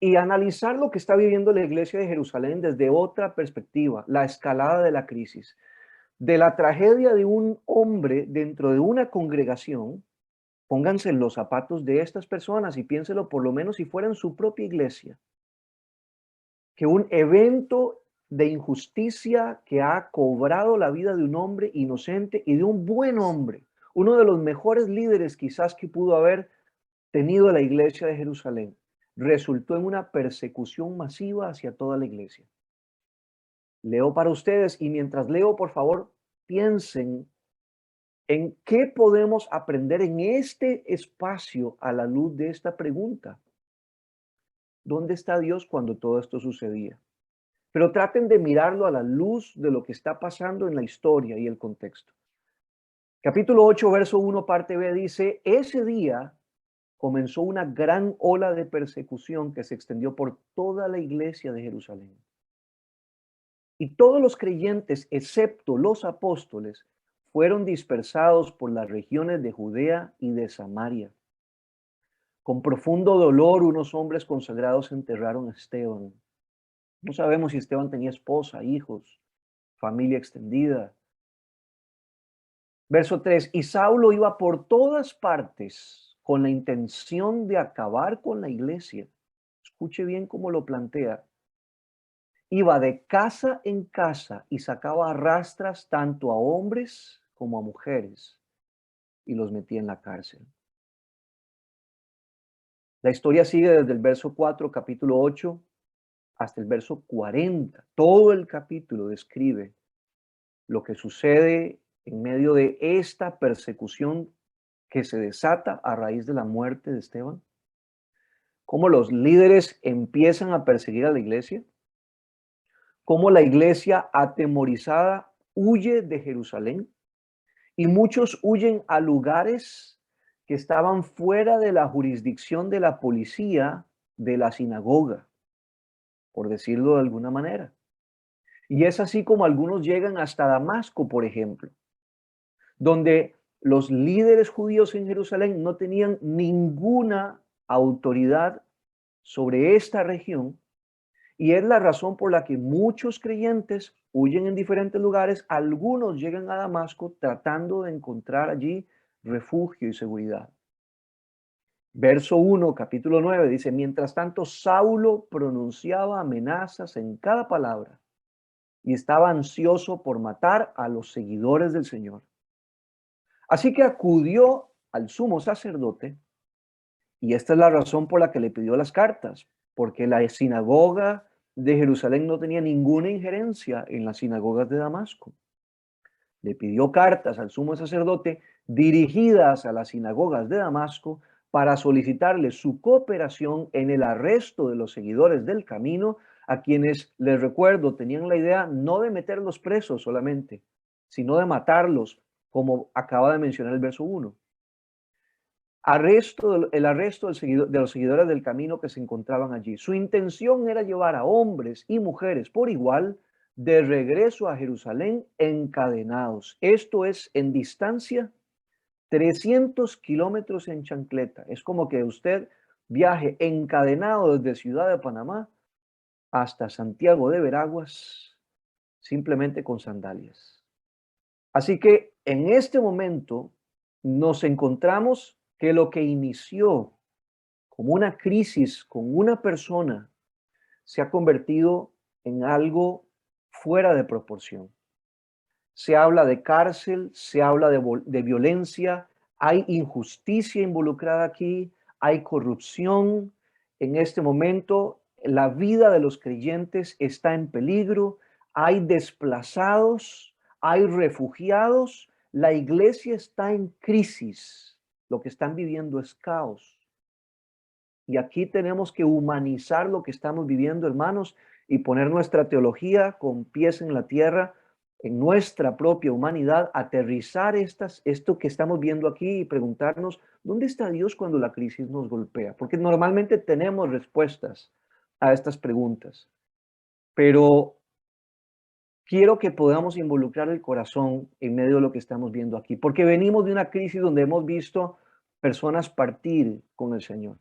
Y analizar lo que está viviendo la iglesia de Jerusalén desde otra perspectiva, la escalada de la crisis, de la tragedia de un hombre dentro de una congregación. Pónganse en los zapatos de estas personas y piénselo por lo menos si fuera en su propia iglesia. Que un evento de injusticia que ha cobrado la vida de un hombre inocente y de un buen hombre, uno de los mejores líderes quizás que pudo haber tenido la iglesia de Jerusalén, resultó en una persecución masiva hacia toda la iglesia. Leo para ustedes y mientras leo, por favor, piensen en qué podemos aprender en este espacio a la luz de esta pregunta. ¿Dónde está Dios cuando todo esto sucedía? Pero traten de mirarlo a la luz de lo que está pasando en la historia y el contexto. Capítulo 8, verso 1, parte B, dice: ese día comenzó una gran ola de persecución que se extendió por toda la iglesia de Jerusalén. Y todos los creyentes, excepto los apóstoles, fueron dispersados por las regiones de Judea y de Samaria. Con profundo dolor, unos hombres consagrados enterraron a Esteban. No sabemos si Esteban tenía esposa, hijos, familia extendida. Verso 3, y Saulo iba por todas partes con la intención de acabar con la iglesia. Escuche bien cómo lo plantea. Iba de casa en casa y sacaba a rastras tanto a hombres como a mujeres y los metía en la cárcel. La historia sigue desde el verso 4, capítulo 8, hasta el verso 40. Todo el capítulo describe lo que sucede en medio de esta persecución que se desata a raíz de la muerte de Esteban. Cómo los líderes empiezan a perseguir a la iglesia. Cómo la iglesia atemorizada huye de Jerusalén. Y muchos huyen a lugares que estaban fuera de la jurisdicción de la policía de la sinagoga, por decirlo de alguna manera. Y es así como algunos llegan hasta Damasco, por ejemplo, donde los líderes judíos en Jerusalén no tenían ninguna autoridad sobre esta región, y es la razón por la que muchos creyentes huyen en diferentes lugares. Algunos llegan a Damasco tratando de encontrar allí refugio y seguridad. Verso 1, capítulo 9, dice: mientras tanto, Saulo pronunciaba amenazas en cada palabra y estaba ansioso por matar a los seguidores del Señor. Así que acudió al sumo sacerdote, y esta es la razón por la que le pidió las cartas, porque la sinagoga de Jerusalén no tenía ninguna injerencia en las sinagogas de Damasco. Le pidió cartas al sumo sacerdote dirigidas a las sinagogas de Damasco para solicitarle su cooperación en el arresto de los seguidores del camino, a quienes, les recuerdo, tenían la idea no de meterlos presos solamente, sino de matarlos, como acaba de mencionar el verso 1. El arresto de los seguidores del camino que se encontraban allí. Su intención era llevar a hombres y mujeres por igual de regreso a Jerusalén encadenados. Esto es en distancia 300 kilómetros en chancleta. Es como que usted viaje encadenado desde Ciudad de Panamá hasta Santiago de Veraguas simplemente con sandalias. Así que en este momento nos encontramos que lo que inició como una crisis con una persona se ha convertido en algo fuera de proporción. Se habla de cárcel, se habla de violencia, hay injusticia involucrada aquí, hay corrupción. En este momento, la vida de los creyentes está en peligro, hay desplazados, hay refugiados, la iglesia está en crisis. Lo que están viviendo es caos. Y aquí tenemos que humanizar lo que estamos viviendo, hermanos, y poner nuestra teología con pies en la tierra, en nuestra propia humanidad, aterrizar esto que estamos viendo aquí y preguntarnos, ¿dónde está Dios cuando la crisis nos golpea? Porque normalmente tenemos respuestas a estas preguntas, pero quiero que podamos involucrar el corazón en medio de lo que estamos viendo aquí, porque venimos de una crisis donde hemos visto personas partir con el Señor,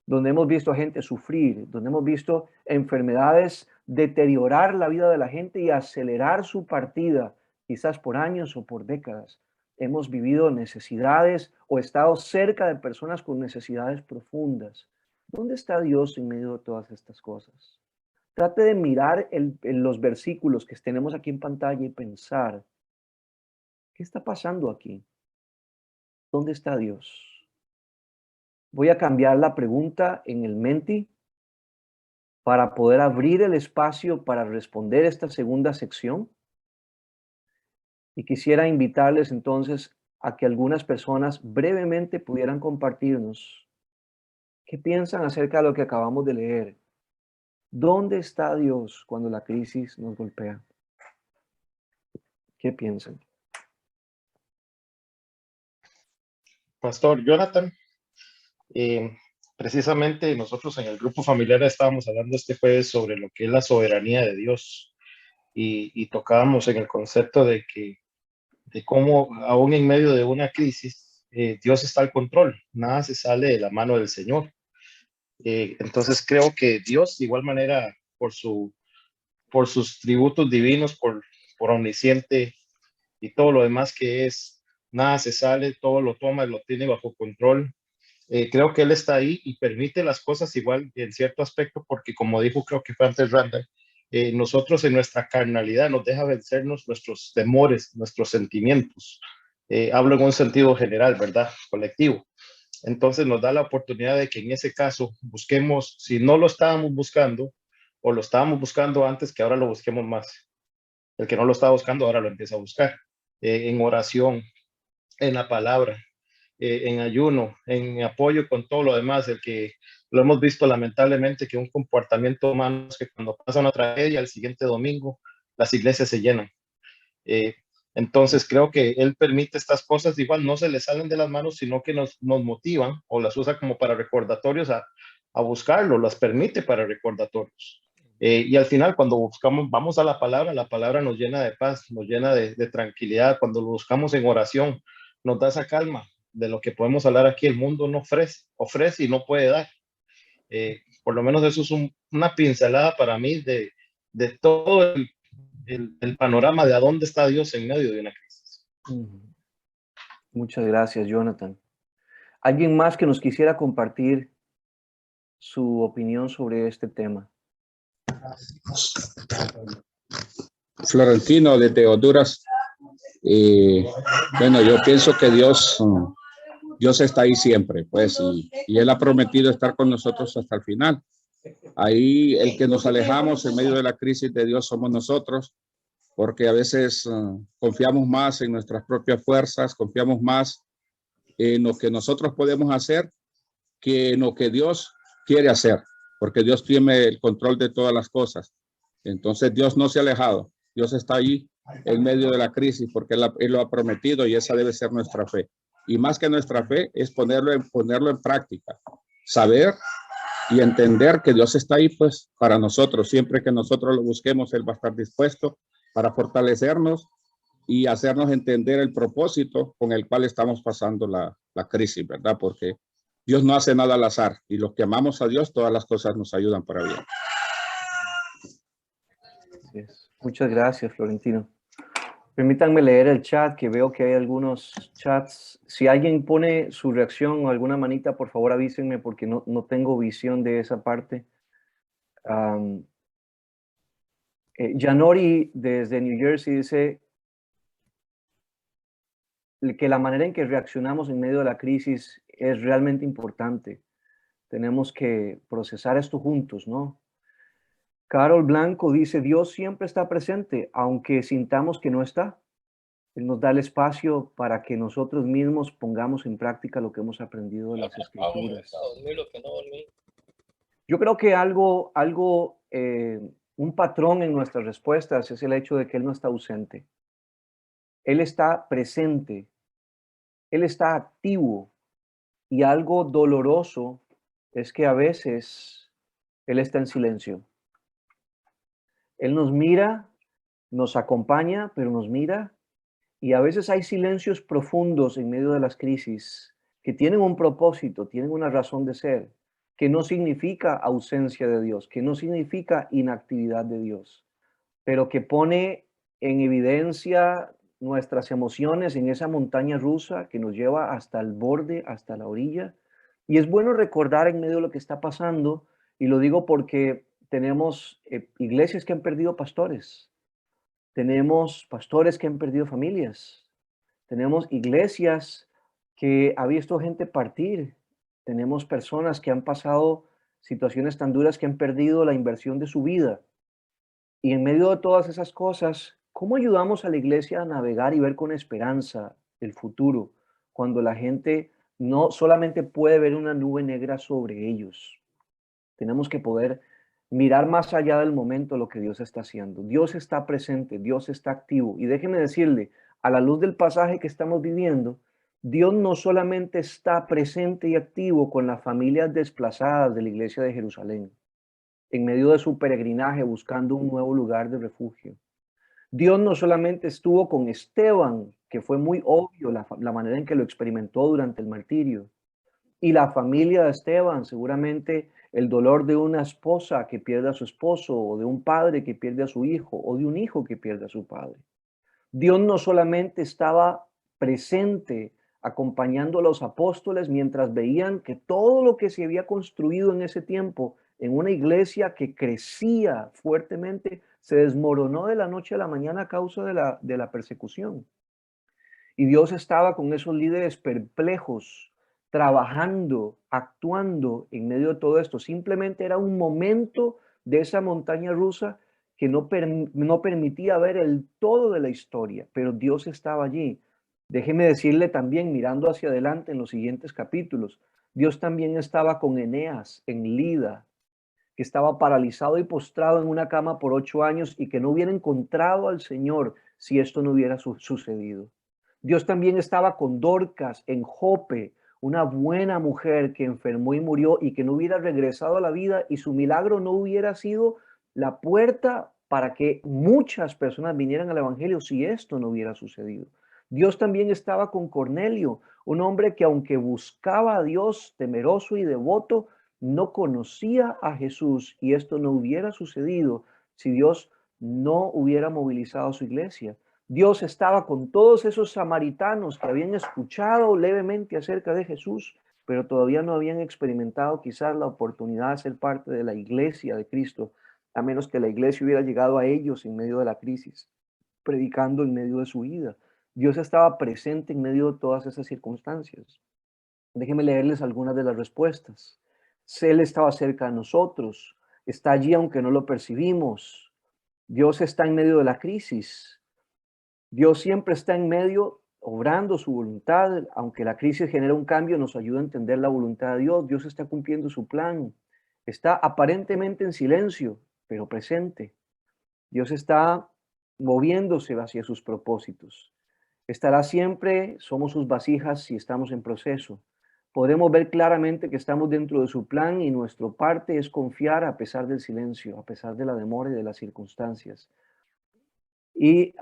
donde hemos visto a gente sufrir, donde hemos visto enfermedades deteriorar la vida de la gente y acelerar su partida, quizás por años o por décadas. Hemos vivido necesidades o estado cerca de personas con necesidades profundas. ¿Dónde está Dios en medio de todas estas cosas? Trate de mirar en los versículos que tenemos aquí en pantalla y pensar, ¿qué está pasando aquí? ¿Dónde está Dios? Voy a cambiar la pregunta en el Menti para poder abrir el espacio para responder esta segunda sección. Y quisiera invitarles entonces a que algunas personas brevemente pudieran compartirnos qué piensan acerca de lo que acabamos de leer. ¿Dónde está Dios cuando la crisis nos golpea? ¿Qué piensan? Pastor Jonathan, precisamente nosotros en el grupo familiar estábamos hablando este jueves sobre lo que es la soberanía de Dios y tocábamos en el concepto de cómo aún en medio de una crisis Dios está al control, nada se sale de la mano del Señor. Entonces creo que Dios de igual manera por sus tributos divinos, por omnisciente y todo lo demás que es, nada se sale, todo lo toma, lo tiene bajo control. Creo que Él está ahí y permite las cosas igual en cierto aspecto, porque como dijo, creo que fue antes Randall, nosotros en nuestra carnalidad nos deja vencernos nuestros temores, nuestros sentimientos. Hablo en un sentido general, ¿verdad? Colectivo. Entonces nos da la oportunidad de que en ese caso busquemos, si no lo estábamos buscando o lo estábamos buscando antes, que ahora lo busquemos más. El que no lo estaba buscando ahora lo empieza a buscar. En oración, en la palabra, en ayuno, en apoyo con todo lo demás, el que lo hemos visto lamentablemente que un comportamiento humano es que cuando pasa una tragedia, el siguiente domingo las iglesias se llenan. Entonces creo que Él permite estas cosas, igual no se le salen de las manos, sino que nos motivan o las usa como para recordatorios a buscarlo, las permite para recordatorios. Y al final cuando buscamos, vamos a la palabra nos llena de paz, nos llena de tranquilidad. Cuando lo buscamos en oración, nos da esa calma de lo que podemos hablar aquí. El mundo no ofrece y no puede dar. Por lo menos eso es una pincelada para mí de todo el panorama de a dónde está Dios en medio de una crisis. Muchas gracias, Jonathan. ¿Alguien más que nos quisiera compartir su opinión sobre este tema? Florentino desde Honduras. Bueno, yo pienso que Dios está ahí siempre, pues, y Él ha prometido estar con nosotros hasta el final. Ahí el que nos alejamos en medio de la crisis de Dios somos nosotros, porque a veces confiamos más en nuestras propias fuerzas, confiamos más en lo que nosotros podemos hacer que en lo que Dios quiere hacer, porque Dios tiene el control de todas las cosas. Entonces Dios no se ha alejado, Dios está ahí en medio de la crisis porque Él lo ha prometido y esa debe ser nuestra fe. Y más que nuestra fe es ponerlo en práctica, saber y entender que Dios está ahí pues para nosotros. Siempre que nosotros lo busquemos, Él va a estar dispuesto para fortalecernos y hacernos entender el propósito con el cual estamos pasando la crisis, ¿verdad? Porque Dios no hace nada al azar y los que amamos a Dios, todas las cosas nos ayudan para bien. Así es. Muchas gracias, Florentino. Permítanme leer el chat, que veo que hay algunos chats. Si alguien pone su reacción o alguna manita, por favor avísenme porque no tengo visión de esa parte. Janori desde New Jersey dice que la manera en que reaccionamos en medio de la crisis es realmente importante. Tenemos que procesar esto juntos, ¿no? Carol Blanco dice, Dios siempre está presente, aunque sintamos que no está. Él nos da el espacio para que nosotros mismos pongamos en práctica lo que hemos aprendido de las Escrituras. Yo creo que un patrón en nuestras respuestas es el hecho de que Él no está ausente. Él está presente. Él está activo. Y algo doloroso es que a veces Él está en silencio. Él nos mira, nos acompaña, pero nos mira. Y a veces hay silencios profundos en medio de las crisis que tienen un propósito, tienen una razón de ser, que no significa ausencia de Dios, que no significa inactividad de Dios, pero que pone en evidencia nuestras emociones en esa montaña rusa que nos lleva hasta el borde, hasta la orilla. Y es bueno recordar en medio de lo que está pasando, y lo digo porque tenemos iglesias que han perdido pastores. Tenemos pastores que han perdido familias. Tenemos iglesias que ha visto gente partir. Tenemos personas que han pasado situaciones tan duras que han perdido la inversión de su vida. Y en medio de todas esas cosas, ¿cómo ayudamos a la iglesia a navegar y ver con esperanza el futuro cuando la gente no solamente puede ver una nube negra sobre ellos? Tenemos que poder mirar más allá del momento lo que Dios está haciendo. Dios está presente, Dios está activo. Y déjeme decirle, a la luz del pasaje que estamos viviendo, Dios no solamente está presente y activo con las familias desplazadas de la iglesia de Jerusalén, en medio de su peregrinaje buscando un nuevo lugar de refugio. Dios no solamente estuvo con Esteban, que fue muy obvio la manera en que lo experimentó durante el martirio, y la familia de Esteban, seguramente el dolor de una esposa que pierde a su esposo, o de un padre que pierde a su hijo, o de un hijo que pierde a su padre. Dios no solamente estaba presente acompañando a los apóstoles mientras veían que todo lo que se había construido en ese tiempo en una iglesia que crecía fuertemente se desmoronó de la noche a la mañana a causa de la persecución. Y Dios estaba con esos líderes perplejos, trabajando, actuando en medio de todo esto. Simplemente era un momento de esa montaña rusa que no permitía ver el todo de la historia, pero Dios estaba allí. Déjeme decirle también, mirando hacia adelante en los siguientes capítulos, Dios también estaba con Eneas en Lida, que estaba paralizado y postrado en una cama por 8 años y que no hubiera encontrado al Señor si esto no hubiera sucedido. Dios también estaba con Dorcas en Jope, una buena mujer que enfermó y murió y que no hubiera regresado a la vida y su milagro no hubiera sido la puerta para que muchas personas vinieran al evangelio si esto no hubiera sucedido. Dios también estaba con Cornelio, un hombre que aunque buscaba a Dios temeroso y devoto, no conocía a Jesús y esto no hubiera sucedido si Dios no hubiera movilizado su iglesia. Dios estaba con todos esos samaritanos que habían escuchado levemente acerca de Jesús, pero todavía no habían experimentado quizás la oportunidad de ser parte de la iglesia de Cristo, a menos que la iglesia hubiera llegado a ellos en medio de la crisis, predicando en medio de su vida. Dios estaba presente en medio de todas esas circunstancias. Déjenme leerles algunas de las respuestas. Él estaba cerca de nosotros. está allí aunque no lo percibimos. Dios está en medio de la crisis. Dios siempre está en medio, obrando su voluntad. Aunque la crisis genera un cambio, nos ayuda a entender la voluntad de Dios. Dios está cumpliendo su plan. Está aparentemente en silencio, pero presente. Dios está moviéndose hacia sus propósitos. Estará siempre, somos sus vasijas si estamos en proceso. Podremos ver claramente que estamos dentro de su plan y nuestra parte es confiar a pesar del silencio, a pesar de la demora y de las circunstancias. Y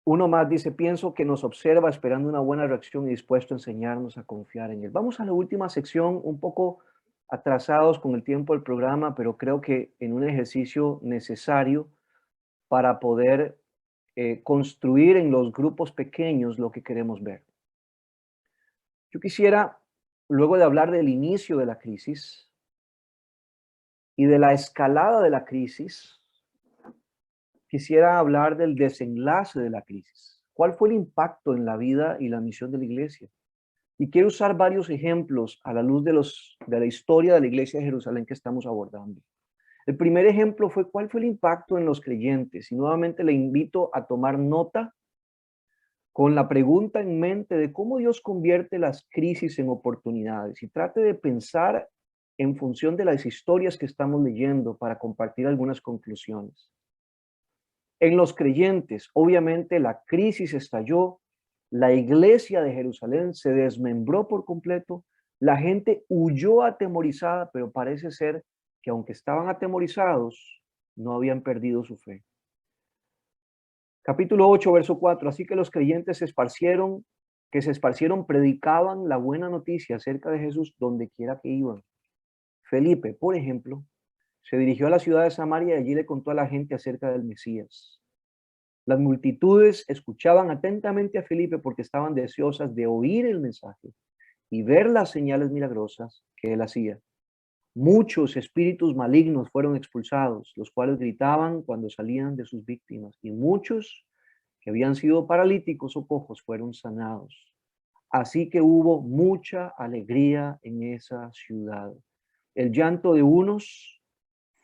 uno más dice, pienso que nos observa esperando una buena reacción y dispuesto a enseñarnos a confiar en él. Vamos a la última sección, un poco atrasados con el tiempo del programa, pero creo que en un ejercicio necesario para poder construir en los grupos pequeños lo que queremos ver. Yo quisiera, luego de hablar del inicio de la crisis y de la escalada de la crisis, quisiera hablar del desenlace de la crisis. ¿Cuál fue el impacto en la vida y la misión de la iglesia? Y quiero usar varios ejemplos a la luz de la historia de la iglesia de Jerusalén que estamos abordando. El primer ejemplo fue cuál fue el impacto en los creyentes. Y nuevamente le invito a tomar nota con la pregunta en mente de cómo Dios convierte las crisis en oportunidades. Y trate de pensar en función de las historias que estamos leyendo para compartir algunas conclusiones. En los creyentes, obviamente la crisis estalló, la iglesia de Jerusalén se desmembró por completo, la gente huyó atemorizada, pero parece ser que aunque estaban atemorizados, no habían perdido su fe. Capítulo 8, verso 4. Así que los creyentes se esparcieron, predicaban la buena noticia acerca de Jesús donde quiera que iban. Felipe, por ejemplo, se dirigió a la ciudad de Samaria y allí le contó a la gente acerca del Mesías. Las multitudes escuchaban atentamente a Felipe porque estaban deseosas de oír el mensaje y ver las señales milagrosas que él hacía. Muchos espíritus malignos fueron expulsados, los cuales gritaban cuando salían de sus víctimas, y muchos que habían sido paralíticos o cojos fueron sanados. Así que hubo mucha alegría en esa ciudad. El llanto de unos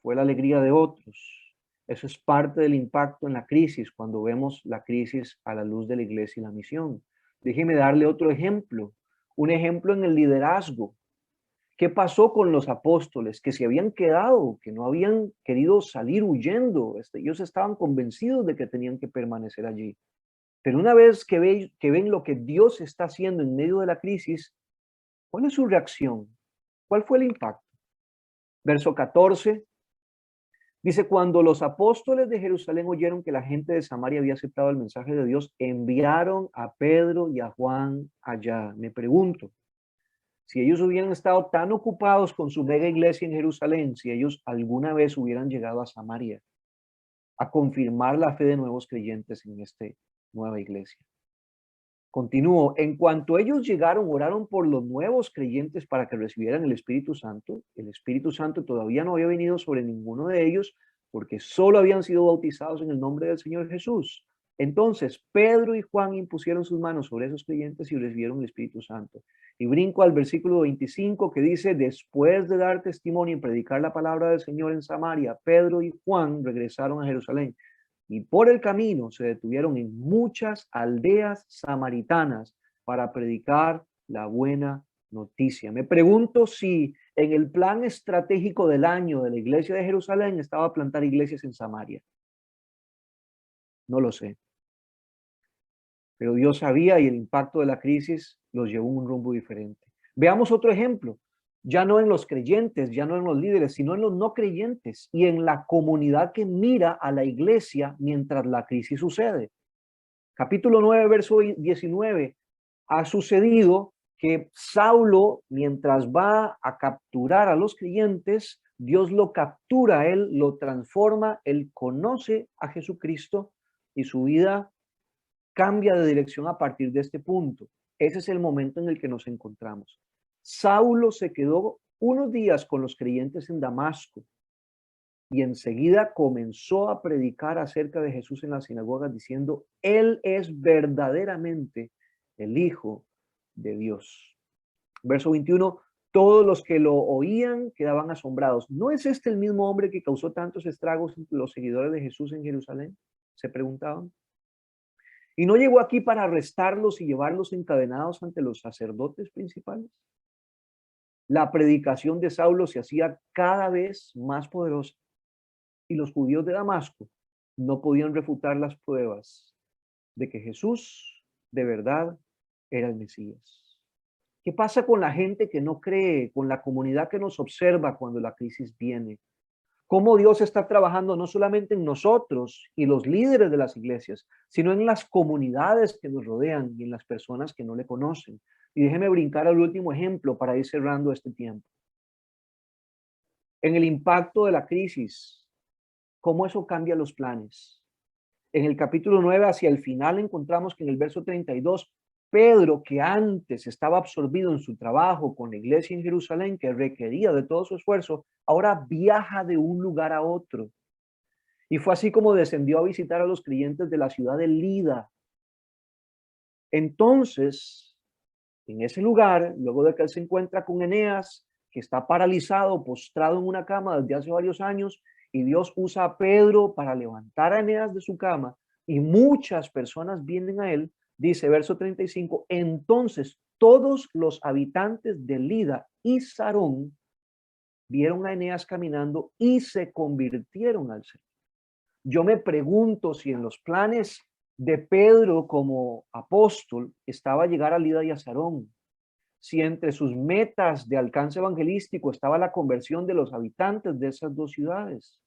fue la alegría de otros. Eso es parte del impacto en la crisis, cuando vemos la crisis a la luz de la iglesia y la misión. Déjeme darle otro ejemplo, un ejemplo en el liderazgo. ¿Qué pasó con los apóstoles que se habían quedado, que no habían querido salir huyendo? Ellos estaban convencidos de que tenían que permanecer allí. Pero una vez que ven lo que Dios está haciendo en medio de la crisis, ¿cuál es su reacción? ¿Cuál fue el impacto? Verso 14 dice, cuando los apóstoles de Jerusalén oyeron que la gente de Samaria había aceptado el mensaje de Dios, enviaron a Pedro y a Juan allá. Me pregunto, si ellos hubieran estado tan ocupados con su mega iglesia en Jerusalén, si ellos alguna vez hubieran llegado a Samaria a confirmar la fe de nuevos creyentes en esta nueva iglesia. Continúo, en cuanto ellos llegaron, oraron por los nuevos creyentes para que recibieran el Espíritu Santo. El Espíritu Santo todavía no había venido sobre ninguno de ellos porque solo habían sido bautizados en el nombre del Señor Jesús. Entonces, Pedro y Juan impusieron sus manos sobre esos creyentes y recibieron el Espíritu Santo. Y brinco al versículo 25 que dice, después de dar testimonio y predicar la palabra del Señor en Samaria, Pedro y Juan regresaron a Jerusalén. Y por el camino se detuvieron en muchas aldeas samaritanas para predicar la buena noticia. Me pregunto si en el plan estratégico del año de la iglesia de Jerusalén estaba plantar iglesias en Samaria. No lo sé. Pero Dios sabía y el impacto de la crisis los llevó a un rumbo diferente. Veamos otro ejemplo. Ya no en los creyentes, ya no en los líderes, sino en los no creyentes y en la comunidad que mira a la iglesia mientras la crisis sucede. Capítulo 9, verso 19. Ha sucedido que Saulo, mientras va a capturar a los creyentes, Dios lo captura, él lo transforma, él conoce a Jesucristo y su vida cambia de dirección a partir de este punto. Ese es el momento en el que nos encontramos. Saulo se quedó unos días con los creyentes en Damasco y enseguida comenzó a predicar acerca de Jesús en las sinagogas diciendo, Él es verdaderamente el Hijo de Dios. Verso 21, Todos los que lo oían quedaban asombrados. ¿No es este el mismo hombre que causó tantos estragos entre los seguidores de Jesús en Jerusalén? Se preguntaban. ¿Y no llegó aquí para arrestarlos y llevarlos encadenados ante los sacerdotes principales? La predicación de Saulo se hacía cada vez más poderosa y los judíos de Damasco no podían refutar las pruebas de que Jesús de verdad era el Mesías. ¿Qué pasa con la gente que no cree, con la comunidad que nos observa cuando la crisis viene? ¿Cómo Dios está trabajando no solamente en nosotros y los líderes de las iglesias, sino en las comunidades que nos rodean y en las personas que no le conocen? Y déjeme brincar al último ejemplo para ir cerrando este tiempo. En el impacto de la crisis, ¿cómo eso cambia los planes? En el capítulo 9, hacia el final, encontramos que en el verso 32, Pedro, que antes estaba absorbido en su trabajo con la iglesia en Jerusalén, que requería de todo su esfuerzo, ahora viaja de un lugar a otro. Y fue así como descendió a visitar a los creyentes de la ciudad de Lida. Entonces, en ese lugar, luego de que él se encuentra con Eneas, que está paralizado, postrado en una cama desde hace varios años, y Dios usa a Pedro para levantar a Eneas de su cama, y muchas personas vienen a él. Dice verso 35, entonces todos los habitantes de Lida y Sarón vieron a Eneas caminando y se convirtieron al Señor. Yo me pregunto si en los planes de Pedro como apóstol estaba llegar a Lida y a Sarón, si entre sus metas de alcance evangelístico estaba la conversión de los habitantes de esas dos ciudades.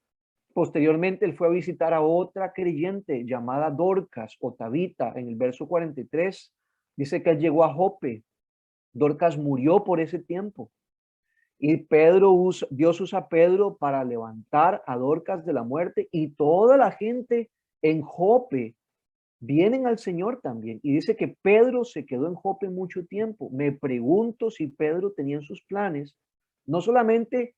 Posteriormente, él fue a visitar a otra creyente llamada Dorcas o Tabita. En el verso 43 dice que él llegó a Jope. Dorcas murió por ese tiempo. Y Dios usa a Pedro para levantar a Dorcas de la muerte, y toda la gente en Jope vienen al Señor también. Y dice que Pedro se quedó en Jope mucho tiempo. Me pregunto si Pedro tenía en sus planes no solamente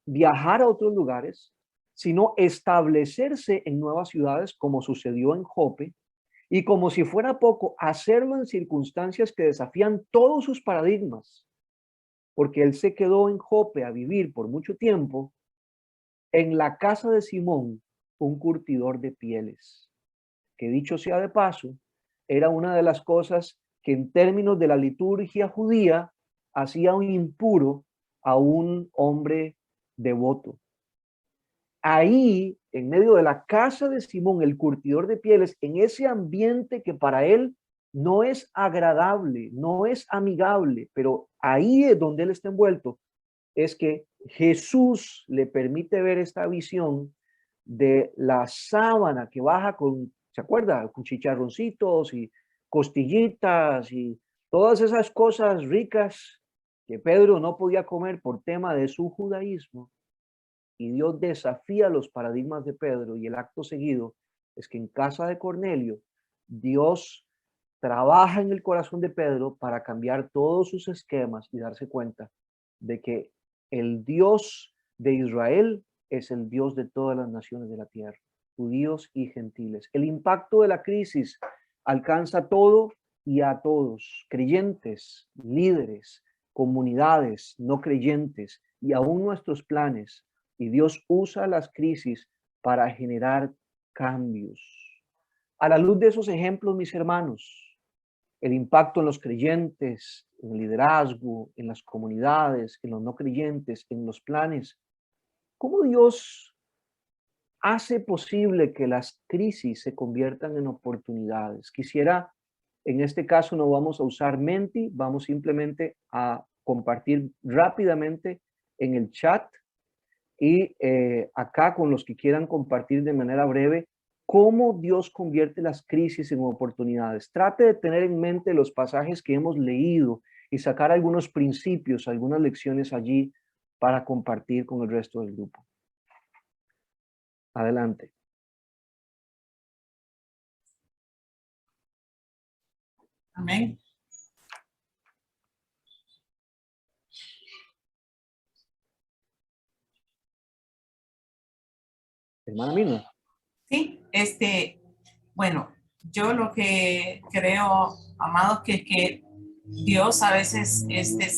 viajar a otros lugares, sino establecerse en nuevas ciudades, como sucedió en Jope, y como si fuera poco, hacerlo en circunstancias que desafían todos sus paradigmas, porque él se quedó en Jope a vivir por mucho tiempo en la casa de Simón, un curtidor de pieles, que dicho sea de paso, era una de las cosas que en términos de la liturgia judía hacía un impuro a un hombre devoto. Ahí, en medio de la casa de Simón, el curtidor de pieles, en ese ambiente que para él no es agradable, no es amigable, pero ahí es donde él está envuelto, es que Jesús le permite ver esta visión de la sábana que baja con, ¿se acuerda? Con chicharroncitos y costillitas y todas esas cosas ricas que Pedro no podía comer por tema de su judaísmo. Y Dios desafía los paradigmas de Pedro, y el acto seguido es que en casa de Cornelio, Dios trabaja en el corazón de Pedro para cambiar todos sus esquemas y darse cuenta de que el Dios de Israel es el Dios de todas las naciones de la tierra, judíos y gentiles. El impacto de la crisis alcanza a todo y a todos, creyentes, líderes, comunidades, no creyentes, y aún nuestros planes. Y Dios usa las crisis para generar cambios. A la luz de esos ejemplos, mis hermanos, el impacto en los creyentes, en el liderazgo, en las comunidades, en los no creyentes, en los planes, ¿cómo Dios hace posible que las crisis se conviertan en oportunidades? Quisiera, en este caso no vamos a usar Menti, vamos simplemente a compartir rápidamente en el chat y acá con los que quieran compartir de manera breve cómo Dios convierte las crisis en oportunidades. Trate de tener en mente los pasajes que hemos leído y sacar algunos principios, algunas lecciones allí para compartir con el resto del grupo. Adelante. Amén. Hermana Mina. Sí, bueno, yo lo que creo, amados, que Dios a veces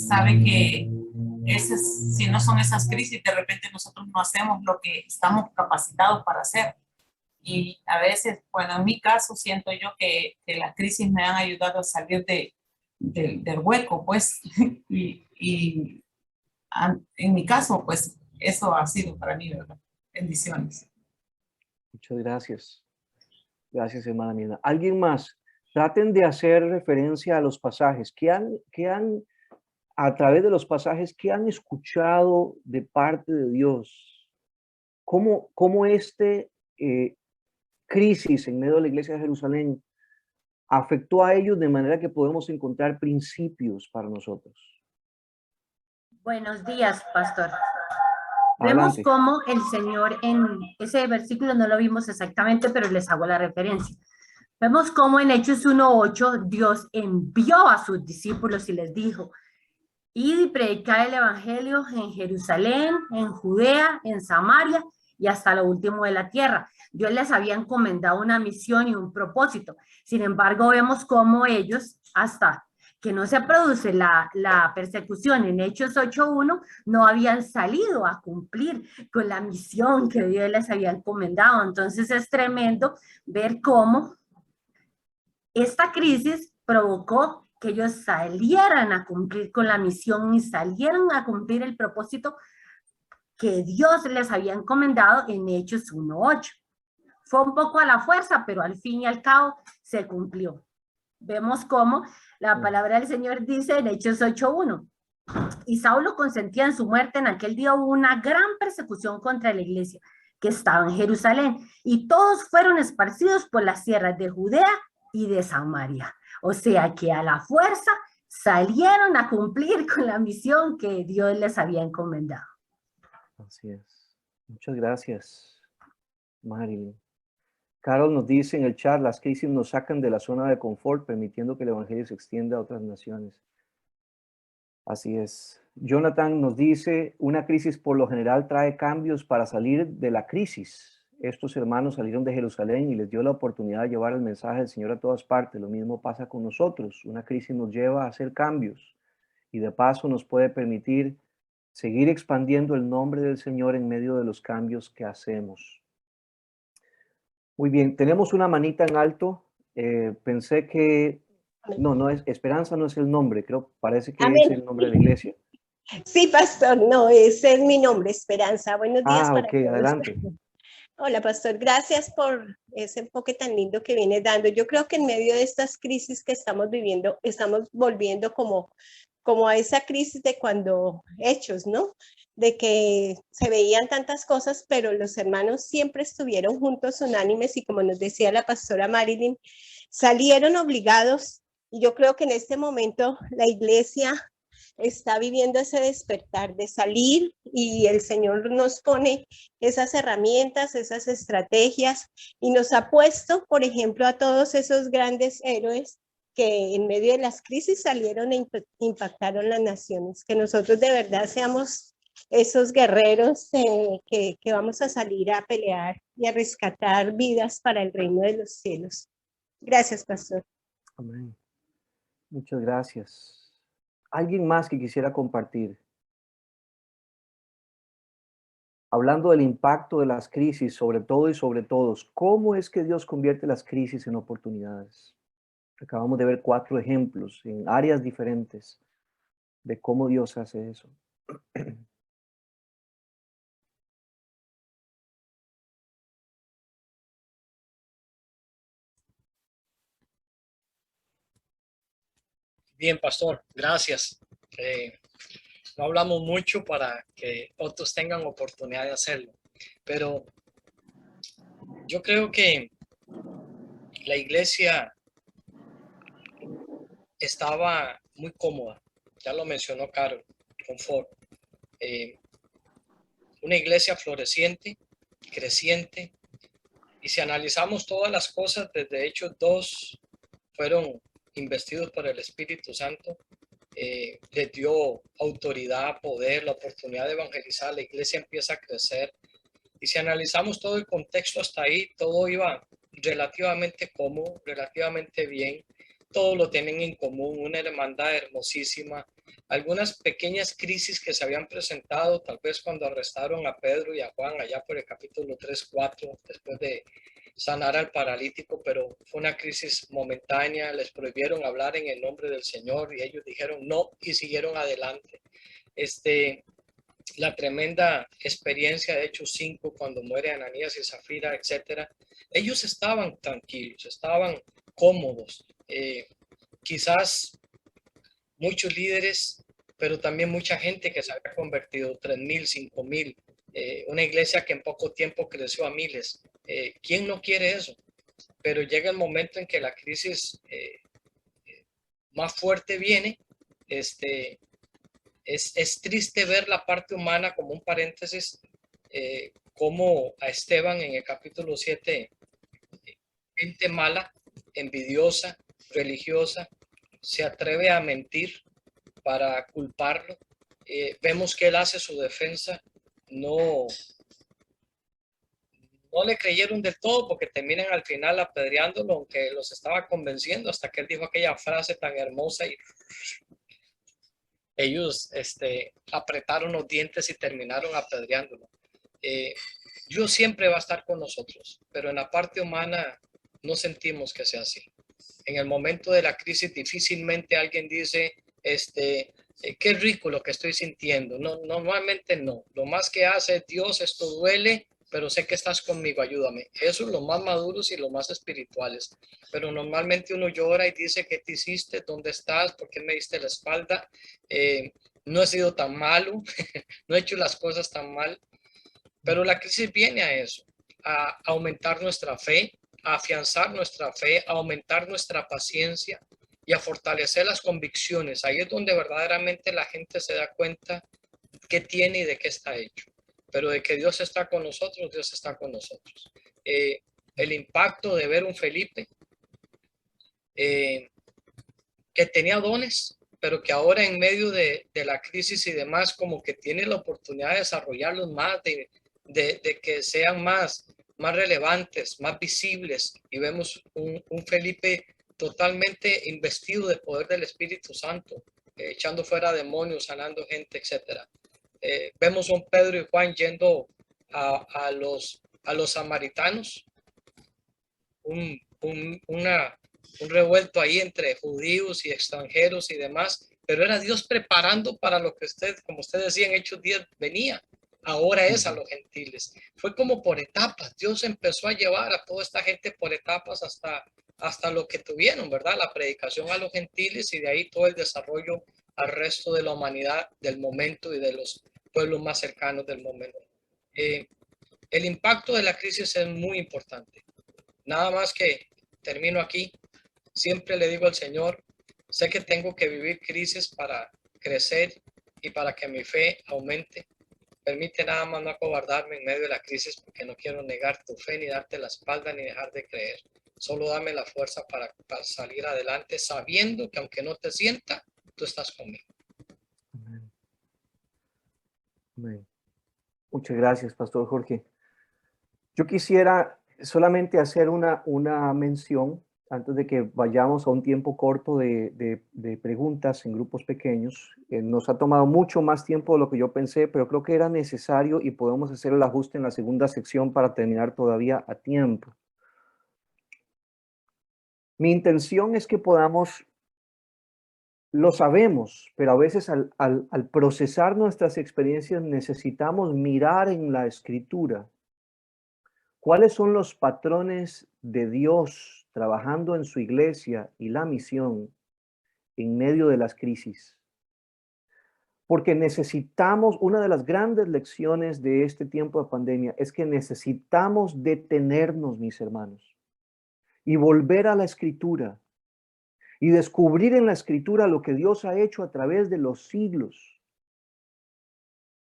sabe que si no son esas crisis, de repente nosotros no hacemos lo que estamos capacitados para hacer. Y a veces, bueno, en mi caso siento yo que las crisis me han ayudado a salir del hueco, pues, y en mi caso, pues, eso ha sido para mí, ¿verdad? Bendiciones. Muchas gracias. Gracias, hermana Mirna. ¿Alguien más? Traten de hacer referencia a los pasajes. A través de los pasajes, ¿qué han escuchado de parte de Dios? ¿Cómo crisis en medio de la iglesia de Jerusalén afectó a ellos de manera que podemos encontrar principios para nosotros? Buenos días, pastor. Adelante. Vemos cómo el Señor, en ese versículo no lo vimos exactamente, pero les hago la referencia. Vemos cómo en Hechos 1:8 Dios envió a sus discípulos y les dijo: id y predicad el evangelio en Jerusalén, en Judea, en Samaria y hasta lo último de la tierra. Dios les había encomendado una misión y un propósito. Sin embargo, vemos cómo ellos, hasta que no se produce la persecución en Hechos 8:1, no habían salido a cumplir con la misión que Dios les había encomendado. Entonces es tremendo ver cómo esta crisis provocó que ellos salieran a cumplir con la misión y salieran a cumplir el propósito que Dios les había encomendado en Hechos 1:8. Fue un poco a la fuerza, pero al fin y al cabo se cumplió. Vemos cómo la palabra del Señor dice en Hechos 8:1: y Saulo consentía en su muerte. En aquel día hubo una gran persecución contra la iglesia que estaba en Jerusalén, y todos fueron esparcidos por las tierras de Judea y de Samaria. O sea que a la fuerza salieron a cumplir con la misión que Dios les había encomendado. Así es. Muchas gracias, Marilyn. Carol nos dice en el chat: las crisis nos sacan de la zona de confort, permitiendo que el evangelio se extienda a otras naciones. Así es. Jonathan nos dice: una crisis por lo general trae cambios para salir de la crisis. Estos hermanos salieron de Jerusalén y les dio la oportunidad de llevar el mensaje del Señor a todas partes. Lo mismo pasa con nosotros. Una crisis nos lleva a hacer cambios y de paso nos puede permitir seguir expandiendo el nombre del Señor en medio de los cambios que hacemos. Muy bien, tenemos una manita en alto. Pensé que... No es Esperanza, no es el nombre, parece que es el nombre de la iglesia. Sí, pastor, no, ese es mi nombre, Esperanza. Buenos días para todos. Adelante. Hola, pastor, gracias por ese enfoque tan lindo que viene dando. Yo creo que en medio de estas crisis que estamos viviendo, estamos volviendo como a esa crisis de cuando Hechos, ¿no? De que se veían tantas cosas, pero los hermanos siempre estuvieron juntos, unánimes, y como nos decía la pastora Marilyn, salieron obligados. Y yo creo que en este momento la iglesia está viviendo ese despertar de salir, y el Señor nos pone esas herramientas, esas estrategias, y nos ha puesto, por ejemplo, a todos esos grandes héroes que en medio de las crisis salieron e impactaron las naciones. Que nosotros de verdad seamos esos guerreros que vamos a salir a pelear y a rescatar vidas para el reino de los cielos. Gracias, pastor. Amén. Muchas gracias. ¿Alguien más que quisiera compartir? Hablando del impacto de las crisis, sobre todo y sobre todos, ¿cómo es que Dios convierte las crisis en oportunidades? Acabamos de ver 4 ejemplos en áreas diferentes de cómo Dios hace eso. Bien, pastor, gracias. No hablamos mucho para que otros tengan oportunidad de hacerlo, pero yo creo que la iglesia estaba muy cómoda, ya lo mencionó Carol, confort. Una iglesia floreciente, creciente, y si analizamos todas las cosas, desde Hechos 2 fueron investidos por el Espíritu Santo, les dio autoridad, poder, la oportunidad de evangelizar, la iglesia empieza a crecer. Y si analizamos todo el contexto hasta ahí, todo iba relativamente cómodo, relativamente bien, todo lo tienen en común, una hermandad hermosísima, algunas pequeñas crisis que se habían presentado, tal vez cuando arrestaron a Pedro y a Juan allá por el capítulo 3, 4, después de sanar al paralítico, pero fue una crisis momentánea, les prohibieron hablar en el nombre del Señor y ellos dijeron no y siguieron adelante. La tremenda experiencia de Hechos 5 cuando muere Ananías y Zafira, etcétera. Ellos estaban tranquilos, estaban cómodos. Quizás muchos líderes, pero también mucha gente que se había convertido, 3,000, 5,000, una iglesia que en poco tiempo creció a miles. ¿Quién no quiere eso? Pero llega el momento en que la crisis más fuerte viene. Es triste ver la parte humana, como un paréntesis, como a Esteban en el capítulo 7, gente mala, envidiosa, religiosa, se atreve a mentir para culparlo. Vemos que él hace su defensa, no le creyeron del todo porque terminan al final apedreándolo, aunque los estaba convenciendo, hasta que él dijo aquella frase tan hermosa y ellos apretaron los dientes y terminaron apedreándolo. Dios siempre va a estar con nosotros, pero en la parte humana no sentimos que sea así. En el momento de la crisis difícilmente alguien dice, qué rico lo que estoy sintiendo. No, normalmente no. Lo más que hace Dios, esto duele, pero sé que estás conmigo, ayúdame. Eso es lo más maduros y lo más espirituales. Pero normalmente uno llora y dice, ¿qué te hiciste? ¿Dónde estás? ¿Por qué me diste la espalda? No he sido tan malo, no he hecho las cosas tan mal. Pero la crisis viene a eso, a aumentar nuestra fe, a afianzar nuestra fe, a aumentar nuestra paciencia y a fortalecer las convicciones. Ahí es donde verdaderamente la gente se da cuenta qué tiene y de qué está hecho. Pero de que Dios está con nosotros, Dios está con nosotros. El impacto de ver un Felipe que tenía dones, pero que ahora en medio de la crisis y demás, como que tiene la oportunidad de desarrollarlos más, de que sean más relevantes, más visibles, y vemos un Felipe totalmente investido de poder del Espíritu Santo, echando fuera demonios, sanando gente, etcétera. Vemos a un Pedro y Juan yendo a los samaritanos, un revuelto ahí entre judíos y extranjeros y demás, pero era Dios preparando para lo que como usted decía, en Hechos 10 venía. Ahora es a los gentiles. Fue como por etapas. Dios empezó a llevar a toda esta gente por etapas hasta lo que tuvieron, ¿verdad? La predicación a los gentiles y de ahí todo el desarrollo al resto de la humanidad del momento y de los pueblos más cercanos del momento. El impacto de la crisis es muy importante. Nada más que termino aquí. Siempre le digo al Señor, sé que tengo que vivir crisis para crecer y para que mi fe aumente. Permite nada más no acobardarme en medio de la crisis, porque no quiero negar tu fe, ni darte la espalda, ni dejar de creer. Solo dame la fuerza para salir adelante, sabiendo que aunque no te sienta, tú estás conmigo. Amén. Amén. Muchas gracias, Pastor Jorge. Yo quisiera solamente hacer una mención antes de que vayamos a un tiempo corto de preguntas en grupos pequeños. Nos ha tomado mucho más tiempo de lo que yo pensé, pero creo que era necesario y podemos hacer el ajuste en la segunda sección para terminar todavía a tiempo. Mi intención es que podamos, lo sabemos, pero a veces al procesar nuestras experiencias necesitamos mirar en la Escritura cuáles son los patrones de Dios trabajando en su iglesia y la misión en medio de las crisis. Porque necesitamos, una de las grandes lecciones de este tiempo de pandemia es que necesitamos detenernos, mis hermanos, y volver a la Escritura y descubrir en la Escritura lo que Dios ha hecho a través de los siglos.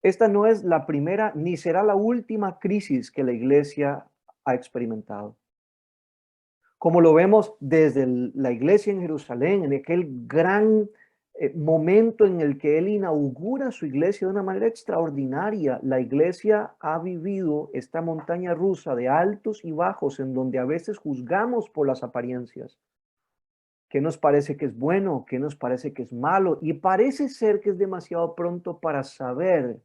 Esta no es la primera ni será la última crisis que la iglesia ha experimentado. Como lo vemos desde la iglesia en Jerusalén, en aquel gran momento en el que él inaugura su iglesia de una manera extraordinaria. La iglesia ha vivido esta montaña rusa de altos y bajos en donde a veces juzgamos por las apariencias. qué nos parece que es bueno, qué nos parece que es malo, y parece ser que es demasiado pronto para saber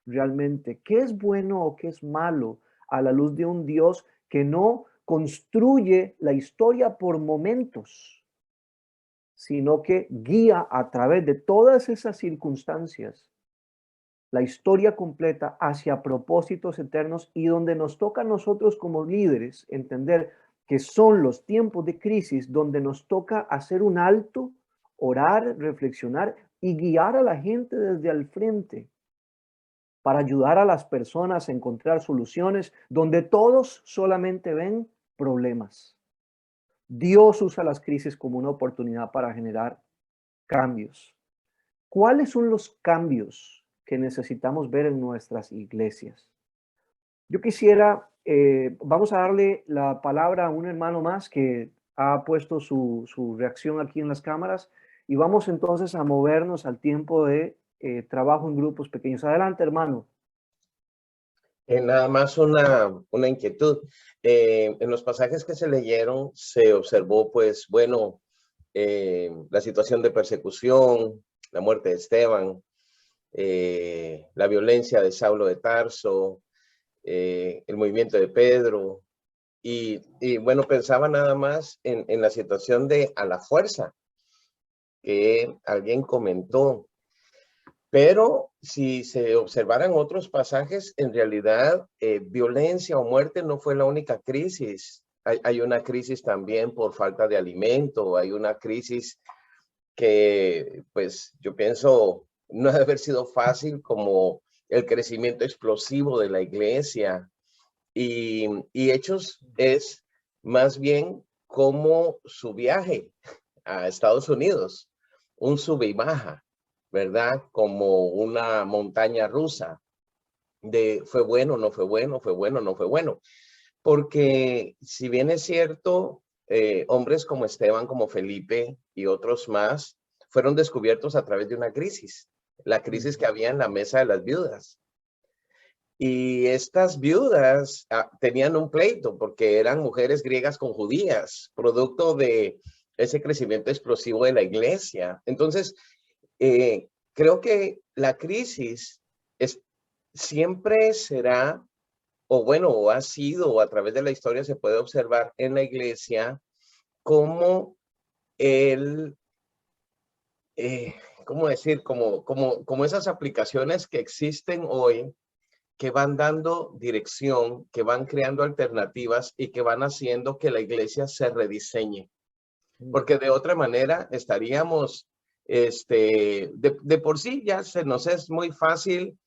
realmente qué es bueno o qué es malo a la luz de un Dios que no construye la historia por momentos, sino que guía a través de todas esas circunstancias la historia completa hacia propósitos eternos, y donde nos toca a nosotros como líderes entender que son los tiempos de crisis donde nos toca hacer un alto, orar, reflexionar y guiar a la gente desde al frente para ayudar a las personas a encontrar soluciones donde todos solamente ven problemas. Dios usa las crisis como una oportunidad para generar cambios. ¿Cuáles son los cambios que necesitamos ver en nuestras iglesias? Yo quisiera, vamos a darle la palabra a un hermano más que ha puesto su reacción aquí en las cámaras, y vamos entonces a movernos al tiempo de trabajo en grupos pequeños. Adelante, hermano. Nada más una inquietud. En los pasajes que se leyeron se observó, pues, bueno, la situación de persecución, la muerte de Esteban, la violencia de Saulo de Tarso, el movimiento de Pedro, y bueno, pensaba nada más en la situación de a la fuerza, que alguien comentó. Pero si se observaran otros pasajes, en realidad violencia o muerte no fue la única crisis. Hay una crisis también por falta de alimento, hay una crisis que, pues, yo pienso no debe haber sido fácil, como el crecimiento explosivo de la iglesia. Y Hechos es más bien como su viaje a Estados Unidos, un sube y baja, ¿verdad? Como una montaña rusa de fue bueno, no fue bueno, fue bueno, no fue bueno. Porque si bien es cierto, hombres como Esteban, como Felipe y otros más fueron descubiertos a través de una crisis, la crisis que había en la mesa de las viudas. Y estas viudas tenían un pleito porque eran mujeres griegas con judías, producto de ese crecimiento explosivo de la iglesia. Entonces, creo que la crisis siempre será, o bueno, o ha sido, o a través de la historia se puede observar en la iglesia como ¿cómo decir? Como esas aplicaciones que existen hoy, que van dando dirección, que van creando alternativas y que van haciendo que la iglesia se rediseñe. Porque de otra manera estaríamos, de por sí ya se nos es muy fácil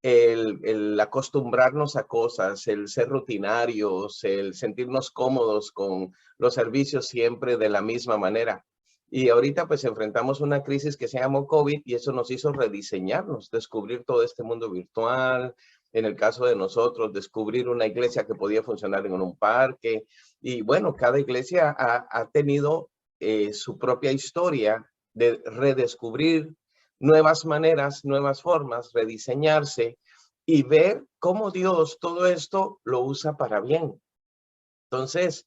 el acostumbrarnos a cosas, el ser rutinarios, el sentirnos cómodos con los servicios siempre de la misma manera. Y ahorita pues enfrentamos una crisis que se llamó COVID, y eso nos hizo rediseñarnos, descubrir todo este mundo virtual. En el caso de nosotros, descubrir una iglesia que podía funcionar en un parque. Y bueno, cada iglesia ha tenido su propia historia de redescubrir nuevas maneras, nuevas formas, rediseñarse y ver cómo Dios todo esto lo usa para bien. Entonces,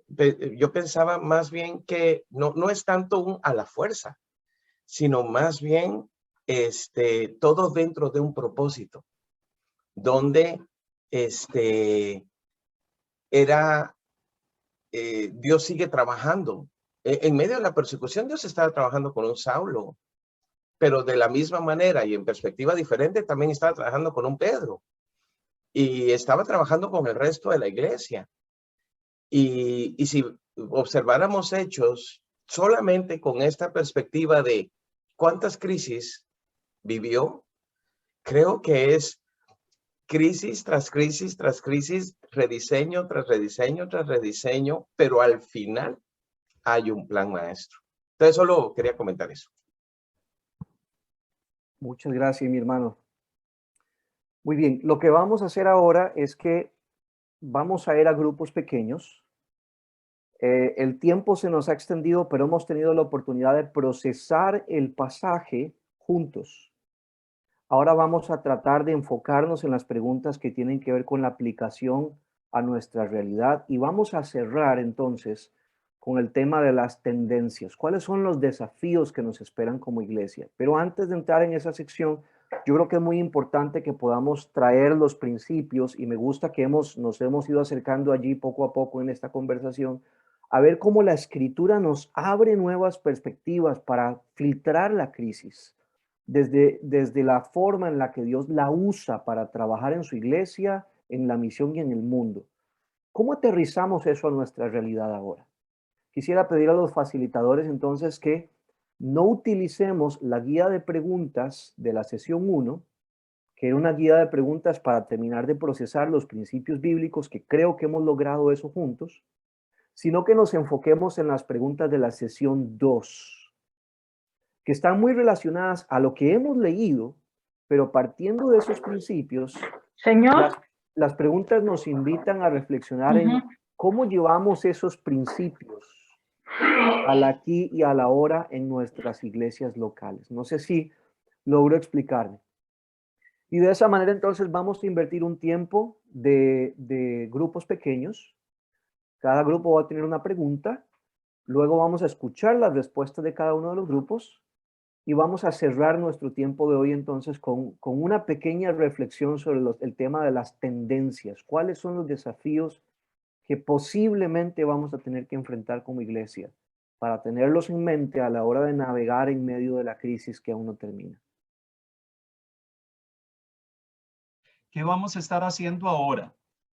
yo pensaba más bien que no es tanto un a la fuerza, sino más bien todo dentro de un propósito, donde Dios sigue trabajando. En medio de la persecución, Dios estaba trabajando con un Saulo, pero de la misma manera y en perspectiva diferente también estaba trabajando con un Pedro, y estaba trabajando con el resto de la iglesia. Y si observáramos Hechos solamente con esta perspectiva de cuántas crisis vivió, creo que es crisis tras crisis tras crisis, rediseño tras rediseño tras rediseño, pero al final hay un plan maestro. Entonces solo quería comentar eso. Muchas gracias, mi hermano. Muy bien, lo que vamos a hacer ahora es que vamos a ir a grupos pequeños. El tiempo se nos ha extendido, pero hemos tenido la oportunidad de procesar el pasaje juntos. Ahora vamos a tratar de enfocarnos en las preguntas que tienen que ver con la aplicación a nuestra realidad, y vamos a cerrar entonces con el tema de las tendencias. ¿Cuáles son los desafíos que nos esperan como iglesia? Pero antes de entrar en esa sección, yo creo que es muy importante que podamos traer los principios, y me gusta que nos hemos ido acercando allí poco a poco en esta conversación, a ver cómo la Escritura nos abre nuevas perspectivas para filtrar la crisis, desde la forma en la que Dios la usa para trabajar en su iglesia, en la misión y en el mundo. ¿Cómo aterrizamos eso a nuestra realidad ahora? Quisiera pedir a los facilitadores entonces que no utilicemos la guía de preguntas de la sesión 1, que era una guía de preguntas para terminar de procesar los principios bíblicos, que creo que hemos logrado eso juntos, sino que nos enfoquemos en las preguntas de la sesión 2, que están muy relacionadas a lo que hemos leído, pero partiendo de esos principios, las preguntas nos invitan a reflexionar en cómo llevamos esos principios al aquí y a la hora en nuestras iglesias locales. No sé si logro explicarme. Y de esa manera entonces vamos a invertir un tiempo de grupos pequeños. Cada grupo va a tener una pregunta. Luego vamos a escuchar las respuestas de cada uno de los grupos y vamos a cerrar nuestro tiempo de hoy entonces con una pequeña reflexión sobre el tema de las tendencias. ¿Cuáles son los desafíos que posiblemente vamos a tener que enfrentar como iglesia para tenerlos en mente a la hora de navegar en medio de la crisis que aún no termina? ¿Qué vamos a estar haciendo ahora?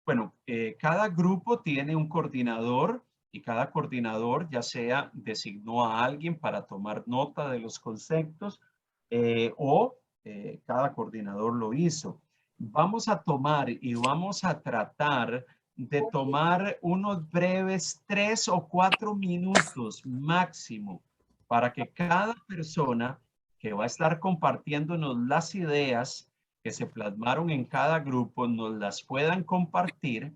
Bueno, cada grupo tiene un coordinador y cada coordinador ya sea designó a alguien para tomar nota de los conceptos o cada coordinador lo hizo. Vamos a tomar y vamos a tratar de tomar unos breves 3 o 4 minutos máximo para que cada persona que va a estar compartiéndonos las ideas que se plasmaron en cada grupo nos las puedan compartir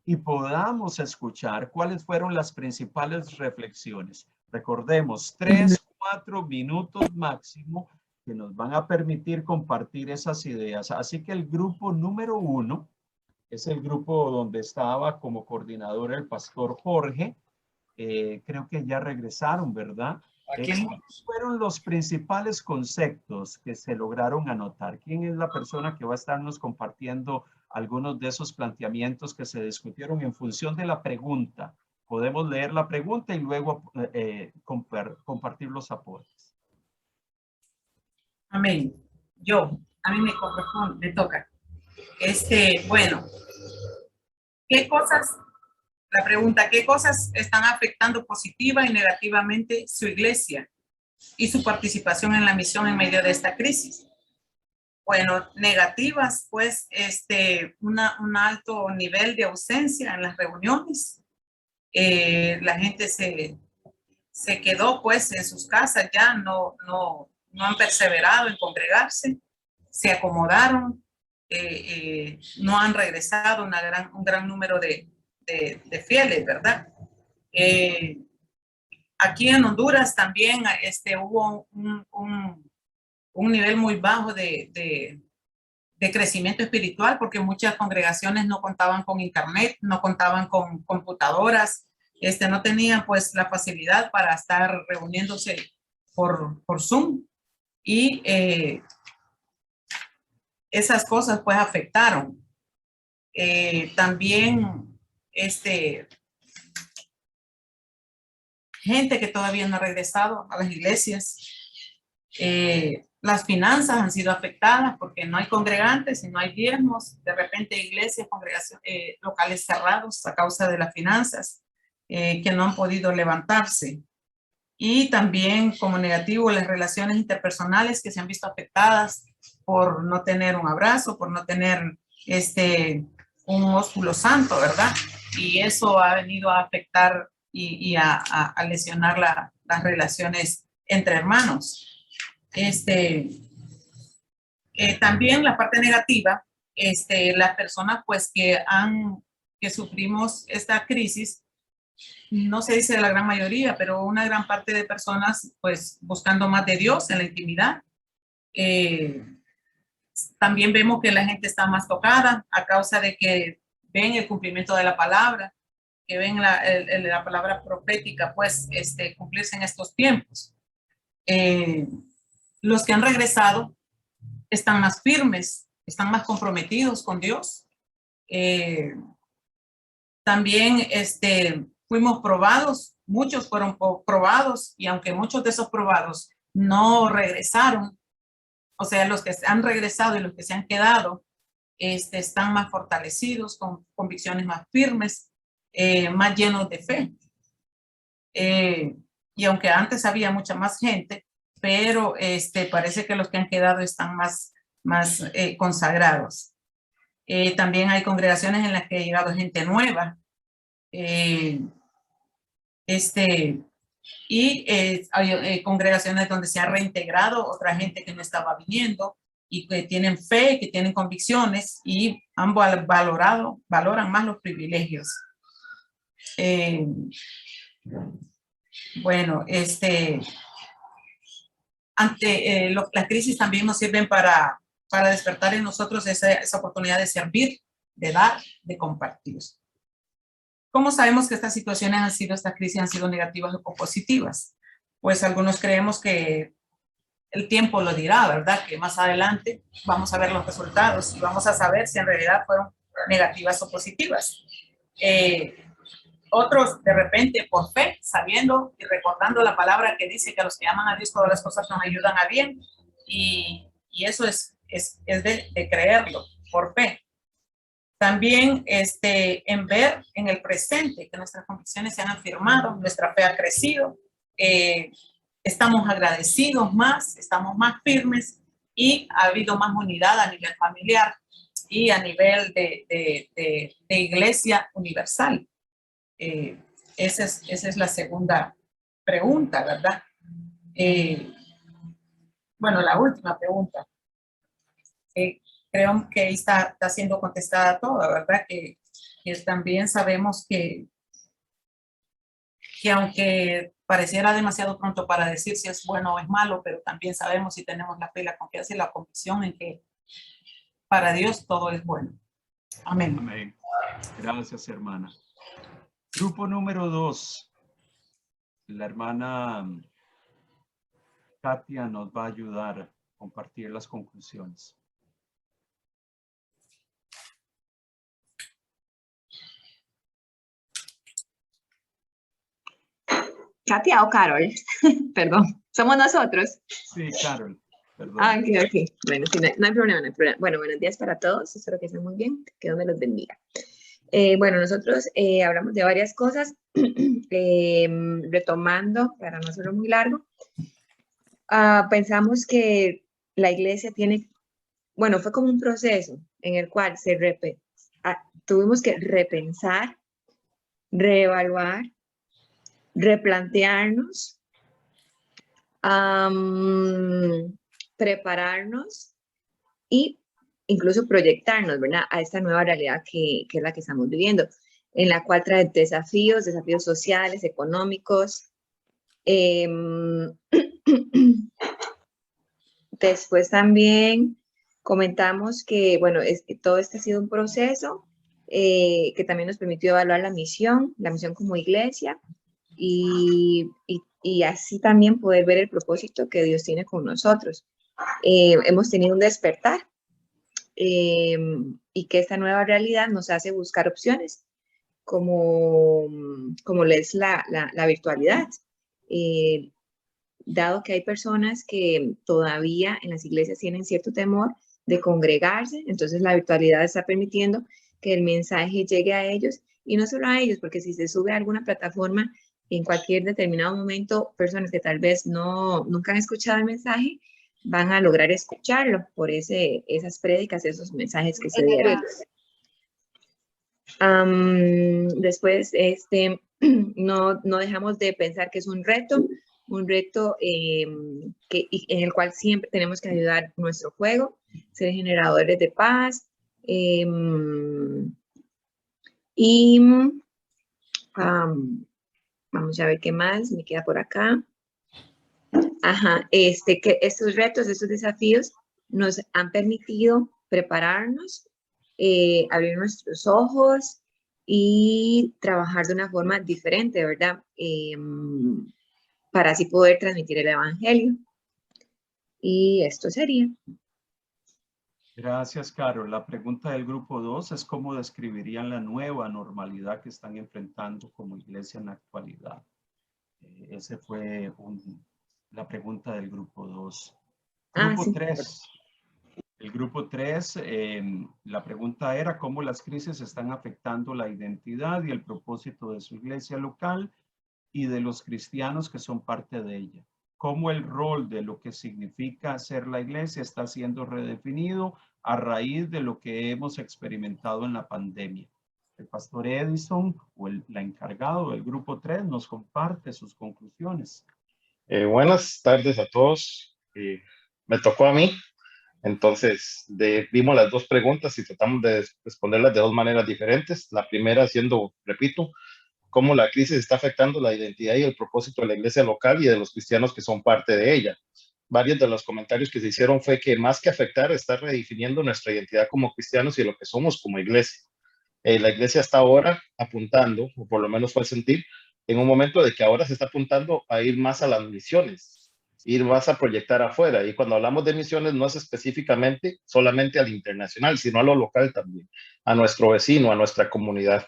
y podamos escuchar cuáles fueron las principales reflexiones. Recordemos, 3 o 4 minutos máximo que nos van a permitir compartir esas ideas. Así que el grupo número 1 es el grupo donde estaba como coordinador el pastor Jorge. Creo que ya regresaron, ¿verdad? ¿Cuáles fueron los principales conceptos que se lograron anotar? ¿Quién es la persona que va a estarnos compartiendo algunos de esos planteamientos que se discutieron en función de la pregunta? Podemos leer la pregunta y luego compartir los aportes. Amén. A mí me corresponde, me toca. Bueno, ¿qué cosas? La pregunta, ¿qué cosas están afectando positiva y negativamente su iglesia y su participación en la misión en medio de esta crisis? Bueno, negativas, pues, un alto nivel de ausencia en las reuniones. La gente se quedó, pues, en sus casas, ya no han perseverado en congregarse, se acomodaron, no han regresado un gran número de fieles, ¿verdad? Aquí en Honduras también hubo un nivel muy bajo de crecimiento espiritual porque muchas congregaciones no contaban con internet, no contaban con computadoras, no tenían pues la facilidad para estar reuniéndose por Zoom y esas cosas pues afectaron. También gente que todavía no ha regresado a las iglesias. Las finanzas han sido afectadas porque no hay congregantes y no hay diezmos. De repente iglesias, congregaciones, locales cerrados a causa de las finanzas que no han podido levantarse. Y también como negativo las relaciones interpersonales que se han visto afectadas por no tener un abrazo, por no tener un ósculo santo, ¿verdad? Y eso ha venido a afectar y a lesionar las relaciones entre hermanos. También la parte negativa, las personas pues que sufrimos esta crisis, no se dice de la gran mayoría, pero una gran parte de personas pues buscando más de Dios en la intimidad. También vemos que la gente está más tocada a causa de que ven el cumplimiento de la palabra, que ven la palabra profética, pues, cumplirse en estos tiempos. Los que han regresado están más firmes, están más comprometidos con Dios. También fuimos probados, muchos fueron probados, y aunque muchos de esos probados no regresaron, o sea, los que han regresado y los que se han quedado, están más fortalecidos, con convicciones más firmes, más llenos de fe. Y aunque antes había mucha más gente, pero parece que los que han quedado están más consagrados. También hay congregaciones en las que ha llegado gente nueva. Hay congregaciones donde se ha reintegrado otra gente que no estaba viniendo y que tienen fe, que tienen convicciones y han valoran más los privilegios. Bueno, las crisis también nos sirven para despertar en nosotros esa oportunidad de servir, de dar, de compartir. ¿Cómo sabemos que estas crisis han sido negativas o positivas? Pues algunos creemos que el tiempo lo dirá, ¿verdad? Que más adelante vamos a ver los resultados y vamos a saber si en realidad fueron negativas o positivas. Otros, de repente, por fe, sabiendo y recordando la palabra que dice que a los que aman a Dios todas las cosas nos ayudan a bien, y eso es de creerlo, por fe. También en ver en el presente que nuestras convicciones se han afirmado, nuestra fe ha crecido, estamos agradecidos más, estamos más firmes y ha habido más unidad a nivel familiar y a nivel de iglesia universal. Esa es la segunda pregunta, ¿verdad? Bueno, la última pregunta. Creo que ahí está siendo contestada toda, ¿verdad? Que también sabemos que aunque pareciera demasiado pronto para decir si es bueno o es malo, pero también sabemos si tenemos la fe, la confianza y la convicción en que para Dios todo es bueno. Amén. Amén. Gracias, hermana. Grupo número 2. La hermana Katia nos va a ayudar a compartir las conclusiones. ¿Katia o Carol? Perdón, ¿somos nosotros? Sí, Carol, perdón. Ok. Bueno, sí, no hay problema, no hay problema. Bueno, buenos días para todos, espero que estén muy bien, que Dios me los bendiga. Bueno, nosotros hablamos de varias cosas, retomando, para no hacerlo muy largo, pensamos que la iglesia fue como un proceso en el cual tuvimos que repensar, reevaluar, replantearnos, prepararnos y incluso proyectarnos, ¿verdad?, a esta nueva realidad que es la que estamos viviendo, en la cual trae desafíos sociales, económicos. Después también comentamos que, bueno, todo este ha sido un proceso que también nos permitió evaluar la misión como iglesia, y así también poder ver el propósito que Dios tiene con nosotros. Hemos tenido un despertar y que esta nueva realidad nos hace buscar opciones como es la virtualidad. Dado que hay personas que todavía en las iglesias tienen cierto temor de congregarse, entonces la virtualidad está permitiendo que el mensaje llegue a ellos, y no solo a ellos, porque si se sube a alguna plataforma en cualquier determinado momento, personas que tal vez nunca han escuchado el mensaje van a lograr escucharlo por esas prédicas, esos mensajes que se dieron. Después, no dejamos de pensar que es un reto en el cual siempre tenemos que ayudar nuestro juego, ser generadores de paz, vamos a ver qué más me queda por acá. Que estos retos, estos desafíos nos han permitido prepararnos, abrir nuestros ojos, y trabajar de una forma diferente, ¿verdad? Para así poder transmitir el evangelio. Y esto sería. Gracias, Carol. La pregunta del grupo 2 es cómo describirían la nueva normalidad que están enfrentando como iglesia en la actualidad. Ese fue la pregunta del grupo 2. Grupo Sí. 3. El grupo 3, la pregunta era cómo las crisis están afectando la identidad y el propósito de su iglesia local y de los cristianos que son parte de ella. Cómo el rol de lo que significa ser la iglesia está siendo redefinido a raíz de lo que hemos experimentado en la pandemia. El pastor Edison, o el encargado del grupo 3, nos comparte sus conclusiones. Buenas tardes a todos. Me tocó a mí. Entonces, vimos las dos preguntas y tratamos de responderlas de dos maneras diferentes. La primera siendo, repito, cómo la crisis está afectando la identidad y el propósito de la iglesia local y de los cristianos que son parte de ella. Varios de los comentarios que se hicieron fue que más que afectar, está redefiniendo nuestra identidad como cristianos y lo que somos como iglesia. La iglesia está ahora apuntando, o por lo menos fue el sentir, en un momento de que ahora se está apuntando a ir más a las misiones, ir más a proyectar afuera. Y cuando hablamos de misiones no es específicamente solamente al internacional, sino a lo local también, a nuestro vecino, a nuestra comunidad.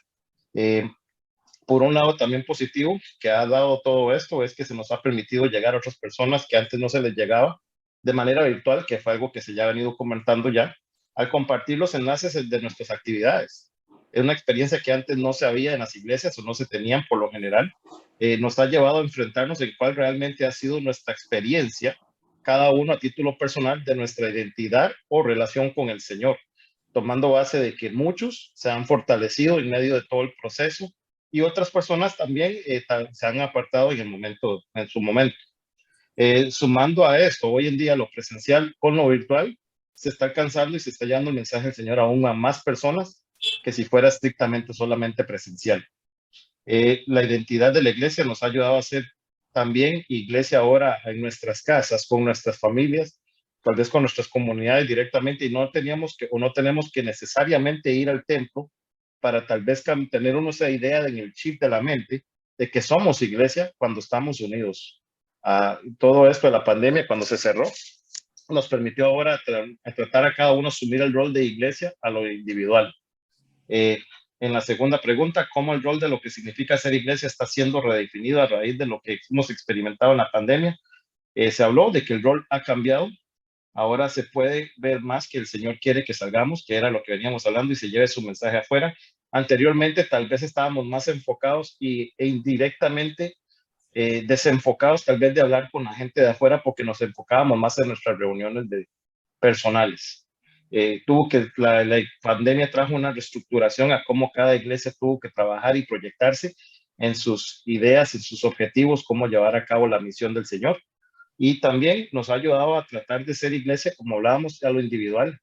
Por un lado también positivo que ha dado todo esto es que se nos ha permitido llegar a otras personas que antes no se les llegaba de manera virtual, que fue algo que se ya ha venido comentando ya, al compartir los enlaces de nuestras actividades. Es una experiencia que antes no se había en las iglesias o no se tenían por lo general. Nos ha llevado a enfrentarnos en cuál realmente ha sido nuestra experiencia, cada uno a título personal, de nuestra identidad o relación con el Señor, tomando base de que muchos se han fortalecido en medio de todo el proceso y otras personas también se han apartado en su momento. Sumando a esto, hoy en día lo presencial con lo virtual se está alcanzando y se está llevando el mensaje del Señor aún a más personas que si fuera estrictamente solamente presencial. La identidad de la iglesia nos ha ayudado a ser también iglesia ahora en nuestras casas, con nuestras familias, tal vez con nuestras comunidades directamente, y no tenemos que necesariamente ir al templo para tal vez tener esa idea en el chip de la mente de que somos iglesia cuando estamos unidos. Todo esto de la pandemia, cuando se cerró, nos permitió ahora tratar a cada uno asumir el rol de iglesia a lo individual. En la segunda pregunta, ¿cómo el rol de lo que significa ser iglesia está siendo redefinido a raíz de lo que hemos experimentado en la pandemia? Se habló de que el rol ha cambiado. Ahora se puede ver más que el Señor quiere que salgamos, que era lo que veníamos hablando, y se lleve su mensaje afuera. Anteriormente tal vez estábamos más enfocados e indirectamente desenfocados tal vez de hablar con la gente de afuera porque nos enfocábamos más en nuestras reuniones personales. La pandemia trajo una reestructuración a cómo cada iglesia tuvo que trabajar y proyectarse en sus ideas, en sus objetivos, cómo llevar a cabo la misión del Señor. Y también nos ha ayudado a tratar de ser iglesia, como hablábamos, a lo individual.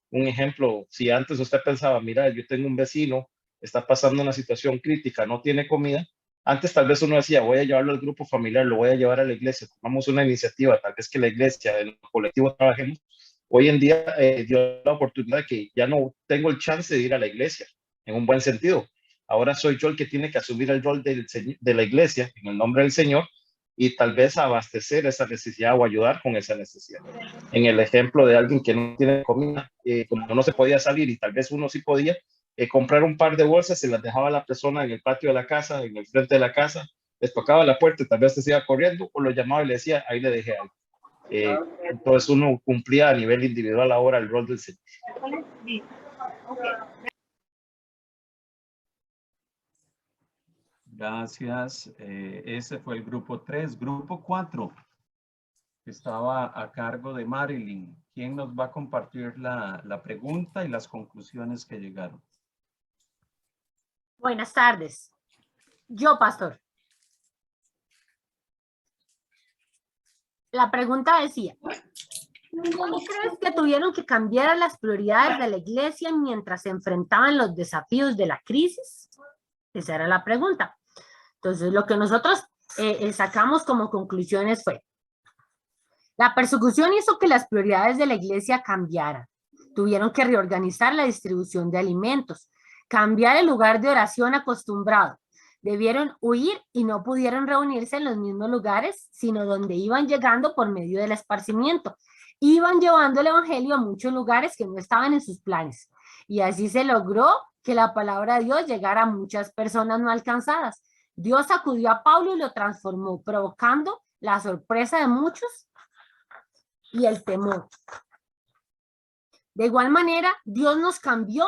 Un ejemplo, si antes usted pensaba, mira, yo tengo un vecino, está pasando una situación crítica, no tiene comida, antes tal vez uno decía, voy a llevarlo al grupo familiar, lo voy a llevar a la iglesia, tomamos una iniciativa, tal vez que la iglesia, el colectivo trabajemos. Hoy en día dio la oportunidad de que ya no tengo el chance de ir a la iglesia, en un buen sentido. Ahora soy yo el que tiene que asumir el rol de la iglesia, en el nombre del Señor, y tal vez abastecer esa necesidad o ayudar con esa necesidad. En el ejemplo de alguien que no tiene comida, como no se podía salir y tal vez uno sí podía, comprar un par de bolsas, se las dejaba a la persona en el patio de la casa, en el frente de la casa, les tocaba la puerta, tal vez se iba corriendo o lo llamaba y le decía, ahí le dejé algo. Entonces uno cumplía a nivel individual ahora el rol del Señor. Gracias. Ese fue el grupo 3. Grupo 4, que estaba a cargo de Marilyn. ¿Quién nos va a compartir la pregunta y las conclusiones que llegaron? Buenas tardes. Yo, pastor. La pregunta decía, ¿cómo crees que tuvieron que cambiar las prioridades de la iglesia mientras se enfrentaban los desafíos de la crisis? Esa era la pregunta. Entonces, lo que nosotros sacamos como conclusiones fue, la persecución hizo que las prioridades de la iglesia cambiaran. Tuvieron que reorganizar la distribución de alimentos, cambiar el lugar de oración acostumbrado. Debieron huir y no pudieron reunirse en los mismos lugares, sino donde iban llegando por medio del esparcimiento. Iban llevando el evangelio a muchos lugares que no estaban en sus planes. Y así se logró que la palabra de Dios llegara a muchas personas no alcanzadas. Dios sacudió a Pablo y lo transformó, provocando la sorpresa de muchos y el temor. De igual manera, Dios nos cambió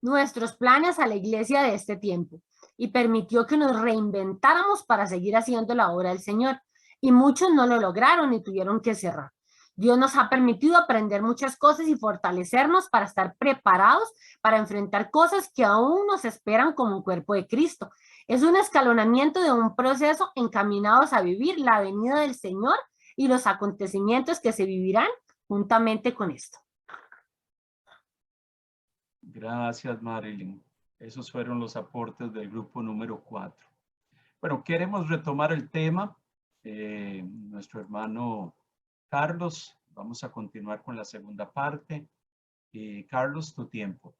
nuestros planes a la iglesia de este tiempo y permitió que nos reinventáramos para seguir haciendo la obra del Señor. Y muchos no lo lograron y tuvieron que cerrar. Dios nos ha permitido aprender muchas cosas y fortalecernos para estar preparados para enfrentar cosas que aún nos esperan como un cuerpo de Cristo. Es un escalonamiento de un proceso encaminados a vivir la venida del Señor y los acontecimientos que se vivirán juntamente con esto. Gracias, Marilyn. Esos fueron los aportes del grupo número 4. Bueno, queremos retomar el tema. Nuestro hermano Carlos, vamos a continuar con la segunda parte. Carlos, tu tiempo.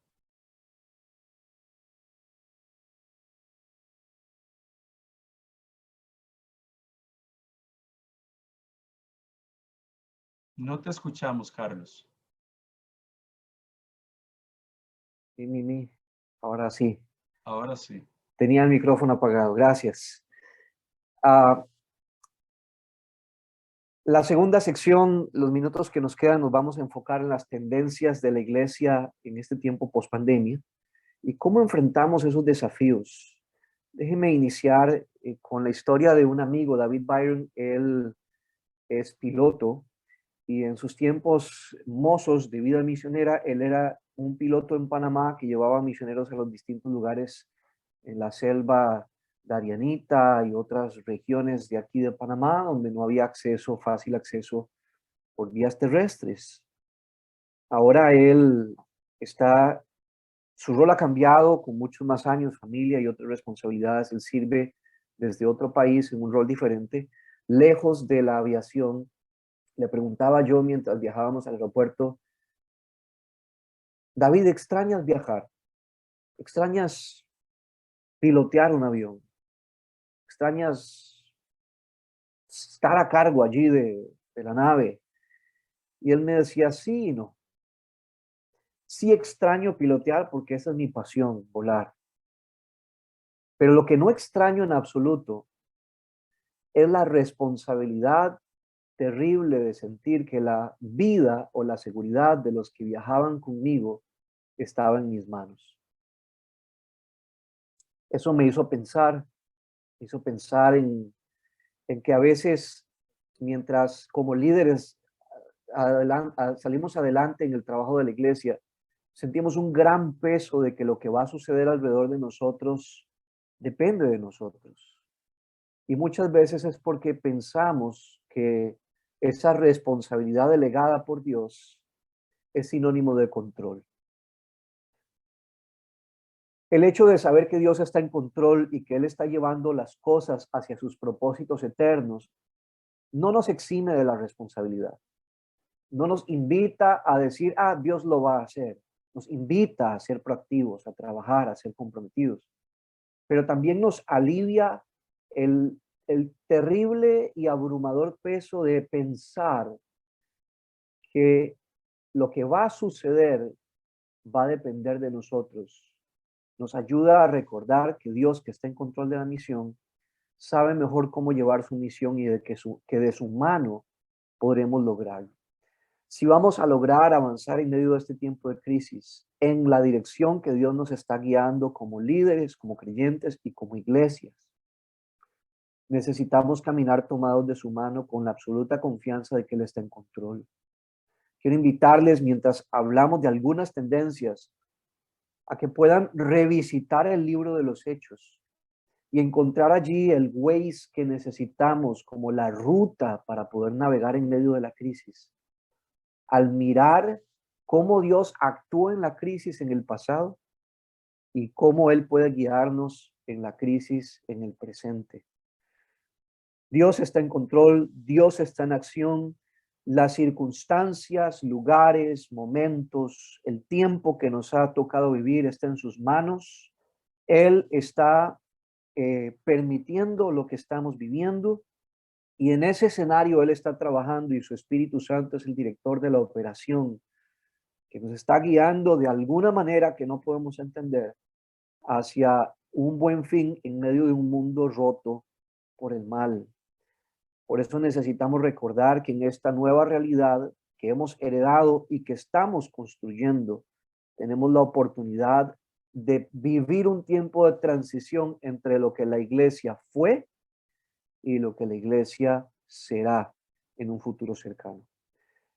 No te escuchamos, Carlos. Sí, ahora sí. Ahora sí. Tenía el micrófono apagado, gracias. La segunda sección, los minutos que nos quedan, nos vamos a enfocar en las tendencias de la iglesia en este tiempo post-pandemia y cómo enfrentamos esos desafíos. Déjenme iniciar con la historia de un amigo, David Byron. Él es piloto y en sus tiempos mozos de vida misionera, él era un piloto en Panamá que llevaba misioneros a los distintos lugares en la selva Darianita y otras regiones de aquí de Panamá, donde no había fácil acceso por vías terrestres. Ahora su rol ha cambiado con muchos más años, familia y otras responsabilidades. Él sirve desde otro país en un rol diferente, lejos de la aviación. Le preguntaba yo mientras viajábamos al aeropuerto: David, ¿extrañas viajar? ¿Extrañas pilotear un avión? ¿Extrañas estar a cargo allí de la nave? Y él me decía, sí y no. Sí extraño pilotear porque esa es mi pasión, volar. Pero lo que no extraño en absoluto es la responsabilidad terrible de sentir que la vida o la seguridad de los que viajaban conmigo estaba en mis manos. Eso me hizo pensar en que a veces, mientras como líderes salimos adelante en el trabajo de la iglesia, sentimos un gran peso de que lo que va a suceder alrededor de nosotros depende de nosotros. Y muchas veces es porque pensamos que esa responsabilidad delegada por Dios es sinónimo de control. El hecho de saber que Dios está en control y que Él está llevando las cosas hacia sus propósitos eternos no nos exime de la responsabilidad. No nos invita a decir, Dios lo va a hacer. Nos invita a ser proactivos, a trabajar, a ser comprometidos. Pero también nos alivia el terrible y abrumador peso de pensar que lo que va a suceder va a depender de nosotros. Nos ayuda a recordar que Dios, que está en control de la misión, sabe mejor cómo llevar su misión y que de su mano podremos lograrlo. Si vamos a lograr avanzar en medio de este tiempo de crisis en la dirección que Dios nos está guiando como líderes, como creyentes y como iglesias, necesitamos caminar tomados de su mano con la absoluta confianza de que Él está en control. Quiero invitarles, mientras hablamos de algunas tendencias, a que puedan revisitar el libro de los Hechos y encontrar allí el Waze que necesitamos como la ruta para poder navegar en medio de la crisis. Al mirar cómo Dios actuó en la crisis en el pasado y cómo Él puede guiarnos en la crisis en el presente. Dios está en control, Dios está en acción. las circunstancias, lugares, momentos, el tiempo que nos ha tocado vivir está en sus manos. Él está permitiendo lo que estamos viviendo, y en ese escenario Él está trabajando, y su Espíritu Santo es el director de la operación, que nos está guiando de alguna manera que no podemos entender hacia un buen fin en medio de un mundo roto por el mal. Por eso necesitamos recordar que en esta nueva realidad que hemos heredado y que estamos construyendo, tenemos la oportunidad de vivir un tiempo de transición entre lo que la iglesia fue y lo que la iglesia será en un futuro cercano.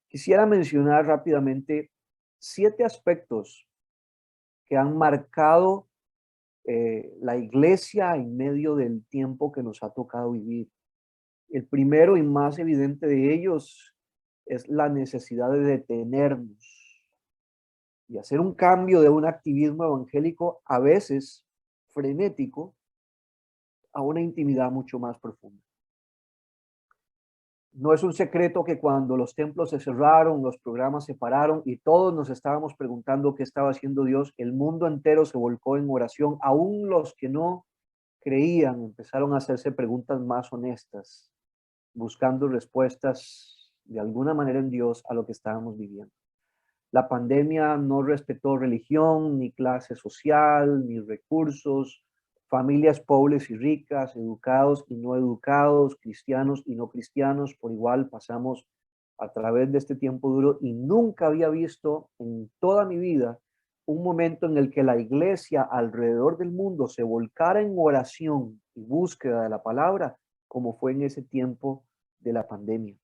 Quisiera mencionar rápidamente 7 aspectos que han marcado la iglesia en medio del tiempo que nos ha tocado vivir. El primero y más evidente de ellos es la necesidad de detenernos y hacer un cambio de un activismo evangélico a veces frenético a una intimidad mucho más profunda. No es un secreto que cuando los templos se cerraron, los programas se pararon y todos nos estábamos preguntando qué estaba haciendo Dios, el mundo entero se volcó en oración. Aún los que no creían empezaron a hacerse preguntas más honestas, buscando respuestas de alguna manera en Dios a lo que estábamos viviendo. La pandemia no respetó religión, ni clase social, ni recursos, familias pobres y ricas, educados y no educados, cristianos y no cristianos, por igual pasamos a través de este tiempo duro, y nunca había visto en toda mi vida un momento en el que la iglesia alrededor del mundo se volcara en oración y búsqueda de la palabra como fue en ese tiempo de la pandemia.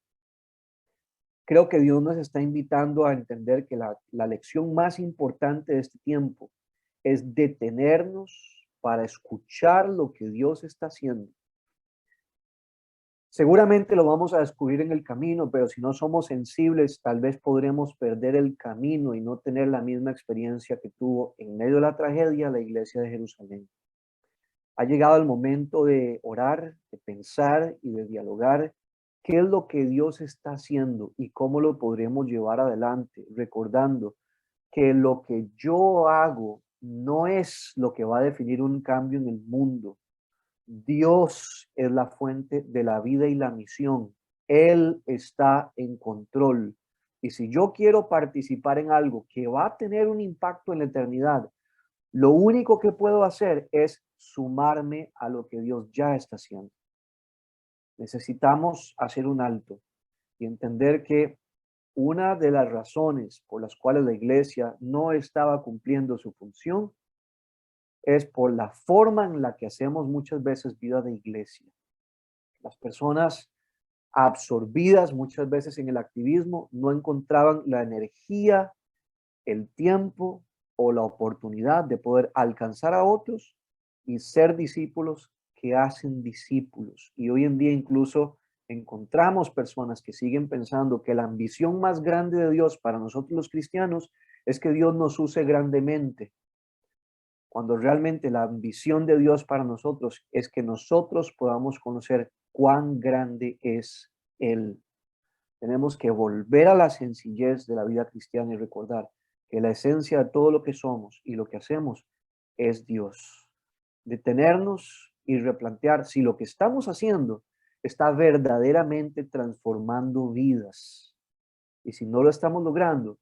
Creo que Dios nos está invitando a entender que la lección más importante de este tiempo es detenernos para escuchar lo que Dios está haciendo. Seguramente lo vamos a descubrir en el camino, pero si no somos sensibles, tal vez podremos perder el camino y no tener la misma experiencia que tuvo en medio de la tragedia la iglesia de Jerusalén. Ha llegado el momento de orar, de pensar y de dialogar qué es lo que Dios está haciendo y cómo lo podremos llevar adelante, recordando que lo que yo hago no es lo que va a definir un cambio en el mundo. Dios es la fuente de la vida y la misión. Él está en control. Y si yo quiero participar en algo que va a tener un impacto en la eternidad, lo único que puedo hacer es sumarme a lo que Dios ya está haciendo. Necesitamos hacer un alto y entender que una de las razones por las cuales la iglesia no estaba cumpliendo su función es por la forma en la que hacemos muchas veces vida de iglesia. Las personas absorbidas muchas veces en el activismo no encontraban la energía, el tiempo o la oportunidad de poder alcanzar a otros y ser discípulos que hacen discípulos. Y hoy en día incluso encontramos personas que siguen pensando que la ambición más grande de Dios para nosotros los cristianos es que Dios nos use grandemente, cuando realmente la ambición de Dios para nosotros es que nosotros podamos conocer cuán grande es Él. Tenemos que volver a la sencillez de la vida cristiana y recordar que la esencia de todo lo que somos y lo que hacemos es Dios. Detenernos y replantear si lo que estamos haciendo está verdaderamente transformando vidas. Y si no lo estamos logrando,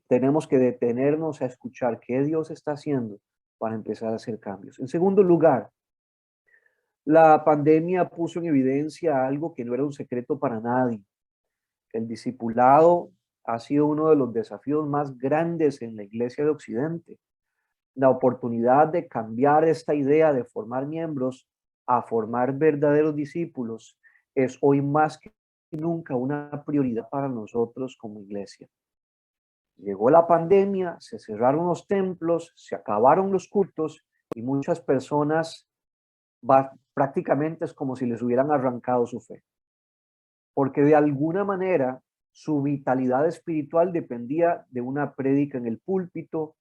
tenemos que detenernos a escuchar qué Dios está haciendo para empezar a hacer cambios. En segundo lugar, la pandemia puso en evidencia algo que no era un secreto para nadie. El discipulado ha sido uno de los desafíos más grandes en la Iglesia de Occidente. La oportunidad de cambiar esta idea de formar miembros a formar verdaderos discípulos es hoy más que nunca una prioridad para nosotros como iglesia. Llegó la pandemia, se cerraron los templos, se acabaron los cultos y muchas personas prácticamente es como si les hubieran arrancado su fe. Porque de alguna manera su vitalidad espiritual dependía de una prédica en el púlpito,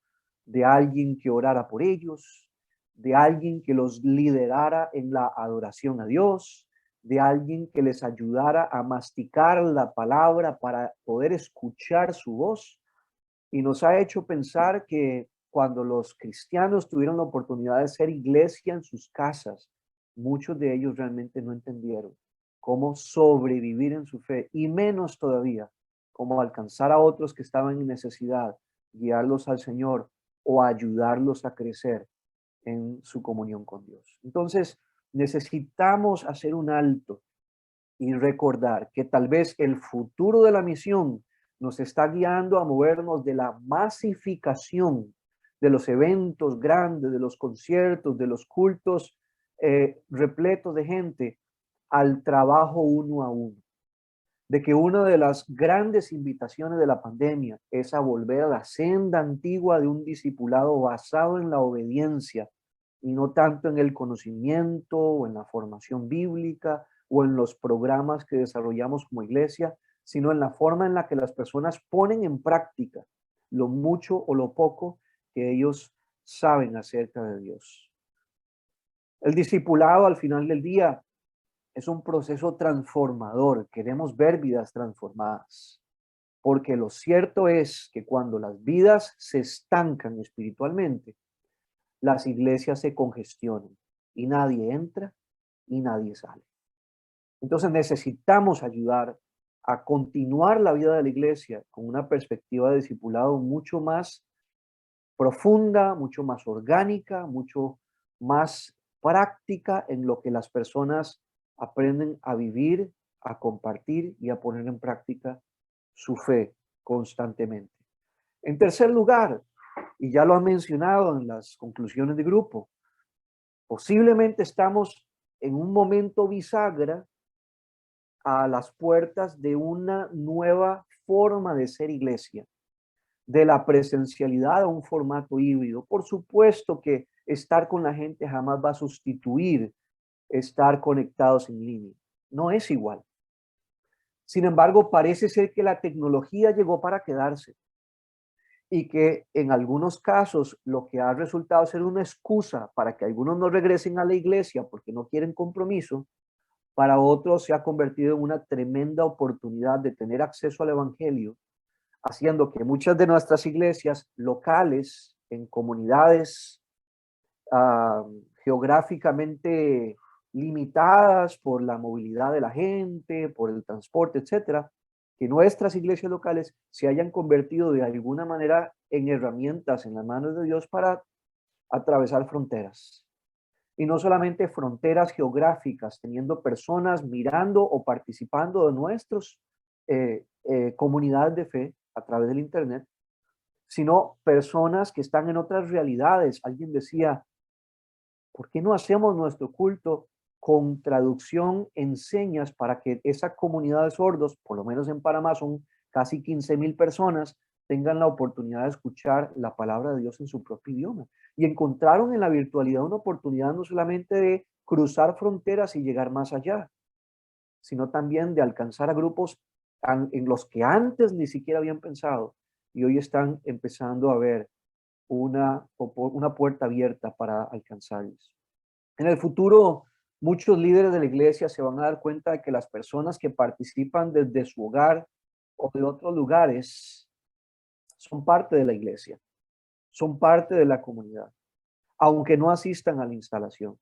de alguien que orara por ellos, de alguien que los liderara en la adoración a Dios, de alguien que les ayudara a masticar la palabra para poder escuchar su voz. Y nos ha hecho pensar que cuando los cristianos tuvieron la oportunidad de ser iglesia en sus casas, muchos de ellos realmente no entendieron cómo sobrevivir en su fe, y menos todavía cómo alcanzar a otros que estaban en necesidad, guiarlos al Señor o ayudarlos a crecer en su comunión con Dios. Entonces, necesitamos hacer un alto y recordar que tal vez el futuro de la misión nos está guiando a movernos de la masificación de los eventos grandes, de los conciertos, de los cultos repletos de gente, al trabajo uno a uno. De que una de las grandes invitaciones de la pandemia es a volver a la senda antigua de un discipulado basado en la obediencia y no tanto en el conocimiento o en la formación bíblica o en los programas que desarrollamos como iglesia, sino en la forma en la que las personas ponen en práctica lo mucho o lo poco que ellos saben acerca de Dios. El discipulado al final del día es un proceso transformador. Queremos ver vidas transformadas, porque lo cierto es que cuando las vidas se estancan espiritualmente, las iglesias se congestionan y nadie entra y nadie sale. Entonces necesitamos ayudar a continuar la vida de la iglesia con una perspectiva de discipulado mucho más profunda, mucho más orgánica, mucho más práctica, en lo que las personas aprenden a vivir, a compartir y a poner en práctica su fe constantemente. En tercer lugar, y ya lo han mencionado en las conclusiones de grupo, posiblemente estamos en un momento bisagra a las puertas de una nueva forma de ser iglesia, de la presencialidad a un formato híbrido. Por supuesto que estar con la gente jamás va a sustituir estar conectados en línea. No es igual. Sin embargo, parece ser que la tecnología llegó para quedarse y que en algunos casos lo que ha resultado ser una excusa para que algunos no regresen a la iglesia porque no quieren compromiso, para otros se ha convertido en una tremenda oportunidad de tener acceso al evangelio, haciendo que muchas de nuestras iglesias locales, en comunidades geográficamente limitadas por la movilidad de la gente, por el transporte, etcétera, que nuestras iglesias locales se hayan convertido de alguna manera en herramientas en las manos de Dios para atravesar fronteras. Y no solamente fronteras geográficas, teniendo personas mirando o participando de nuestras comunidades de fe a través del internet, sino personas que están en otras realidades. Alguien decía, ¿por qué no hacemos nuestro culto con traducción en señas para que esa comunidad de sordos, por lo menos en Panamá son casi 15,000 personas, tengan la oportunidad de escuchar la palabra de Dios en su propio idioma? Y encontraron en la virtualidad una oportunidad no solamente de cruzar fronteras y llegar más allá, sino también de alcanzar a grupos en los que antes ni siquiera habían pensado y hoy están empezando a ver una puerta abierta para alcanzarlos. En el futuro, muchos líderes de la iglesia se van a dar cuenta de que las personas que participan desde su hogar o de otros lugares son parte de la iglesia, son parte de la comunidad, aunque no asistan a la instalación.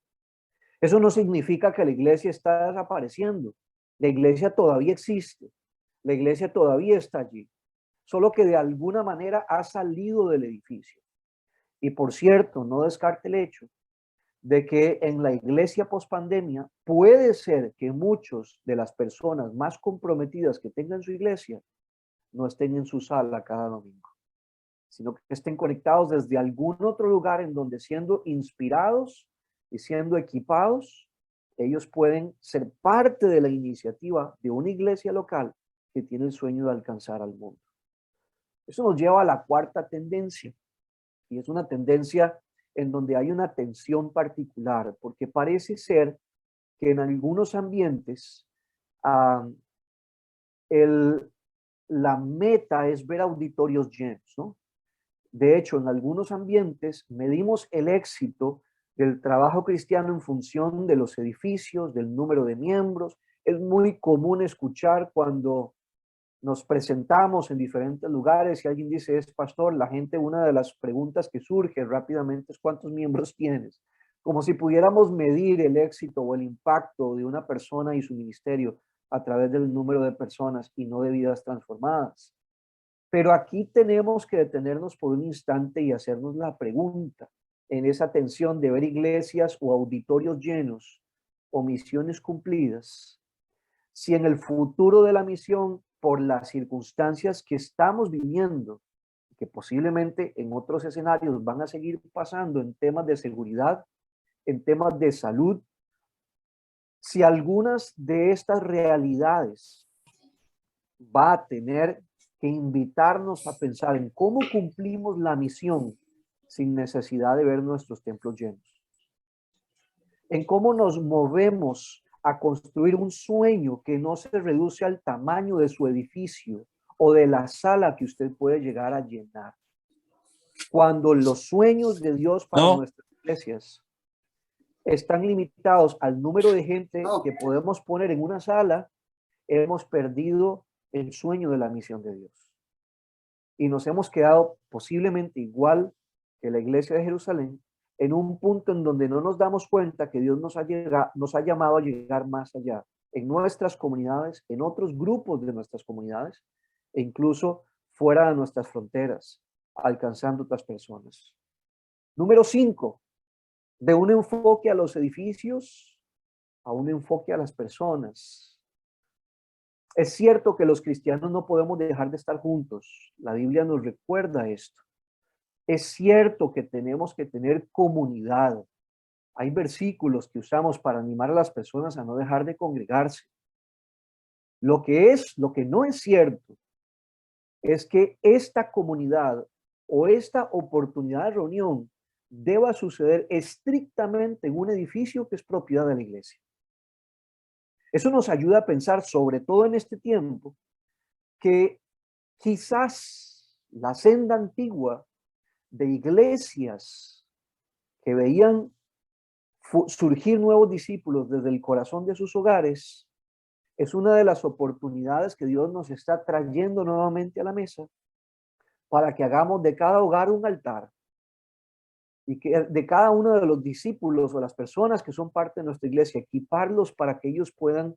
Eso no significa que la iglesia está desapareciendo. La iglesia todavía existe, la iglesia todavía está allí, solo que de alguna manera ha salido del edificio. Y por cierto, no descarte el hecho de que en la iglesia pospandemia puede ser que muchos de las personas más comprometidas que tengan su iglesia no estén en su sala cada domingo, sino que estén conectados desde algún otro lugar en donde, siendo inspirados y siendo equipados, ellos pueden ser parte de la iniciativa de una iglesia local que tiene el sueño de alcanzar al mundo. Eso nos lleva a la cuarta tendencia, y es una tendencia en donde hay una tensión particular, porque parece ser que en algunos ambientes la meta es ver auditorios llenos, ¿no? De hecho, en algunos ambientes medimos el éxito del trabajo cristiano en función de los edificios, del número de miembros. Es muy común escuchar cuando nos presentamos en diferentes lugares y alguien dice, es pastor, la gente, una de las preguntas que surge rápidamente es ¿cuántos miembros tienes? Como si pudiéramos medir el éxito o el impacto de una persona y su ministerio a través del número de personas y no de vidas transformadas. Pero aquí tenemos que detenernos por un instante y hacernos la pregunta, en esa tensión de ver iglesias o auditorios llenos o misiones cumplidas, si en el futuro de la misión, por las circunstancias que estamos viviendo, que posiblemente en otros escenarios van a seguir pasando en temas de seguridad, en temas de salud, si algunas de estas realidades va a tener que invitarnos a pensar en cómo cumplimos la misión sin necesidad de ver nuestros templos llenos, en cómo nos movemos a construir un sueño que no se reduce al tamaño de su edificio o de la sala que usted puede llegar a llenar. Cuando los sueños de Dios para nuestras iglesias están limitados al número de gente que podemos poner en una sala, hemos perdido el sueño de la misión de Dios. Y nos hemos quedado posiblemente igual que la iglesia de Jerusalén, en un punto en donde no nos damos cuenta que Dios nos ha llamado a llegar más allá, en nuestras comunidades, en otros grupos de nuestras comunidades, e incluso fuera de nuestras fronteras, alcanzando otras personas. Número 5, de un enfoque a los edificios a un enfoque a las personas. Es cierto que los cristianos no podemos dejar de estar juntos. La Biblia nos recuerda esto. Es cierto que tenemos que tener comunidad. Hay versículos que usamos para animar a las personas a no dejar de congregarse. Lo que no es cierto es que esta comunidad o esta oportunidad de reunión deba suceder estrictamente en un edificio que es propiedad de la iglesia. Eso nos ayuda a pensar, sobre todo en este tiempo, que quizás la senda antigua de iglesias que veían surgir nuevos discípulos desde el corazón de sus hogares es una de las oportunidades que Dios nos está trayendo nuevamente a la mesa para que hagamos de cada hogar un altar y que de cada uno de los discípulos o las personas que son parte de nuestra iglesia, equiparlos para que ellos puedan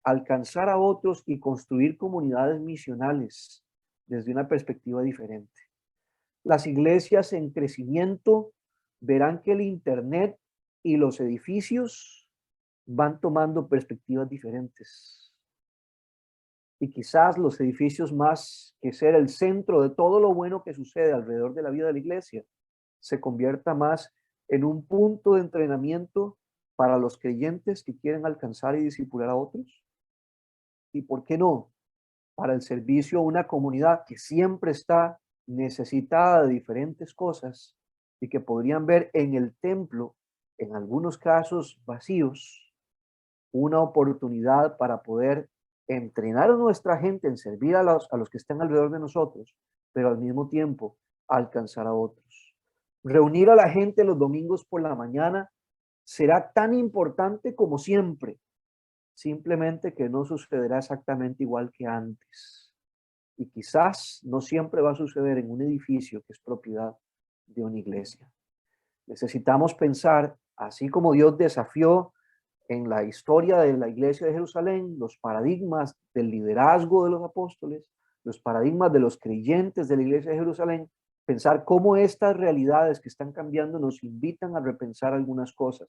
alcanzar a otros y construir comunidades misionales desde una perspectiva diferente. Las iglesias en crecimiento verán que el internet y los edificios van tomando perspectivas diferentes. Y quizás los edificios, más que ser el centro de todo lo bueno que sucede alrededor de la vida de la iglesia, se convierta más en un punto de entrenamiento para los creyentes que quieren alcanzar y discipular a otros. Y por qué no, para el servicio a una comunidad que siempre está necesitada de diferentes cosas y que podrían ver en el templo, en algunos casos vacíos, una oportunidad para poder entrenar a nuestra gente en servir a los que están alrededor de nosotros, pero al mismo tiempo alcanzar a otros. Reunir a la gente los domingos por la mañana será tan importante como siempre, simplemente que no sucederá exactamente igual que antes. Y quizás no siempre va a suceder en un edificio que es propiedad de una iglesia. Necesitamos pensar, así como Dios desafió en la historia de la iglesia de Jerusalén, los paradigmas del liderazgo de los apóstoles, los paradigmas de los creyentes de la iglesia de Jerusalén, pensar cómo estas realidades que están cambiando nos invitan a repensar algunas cosas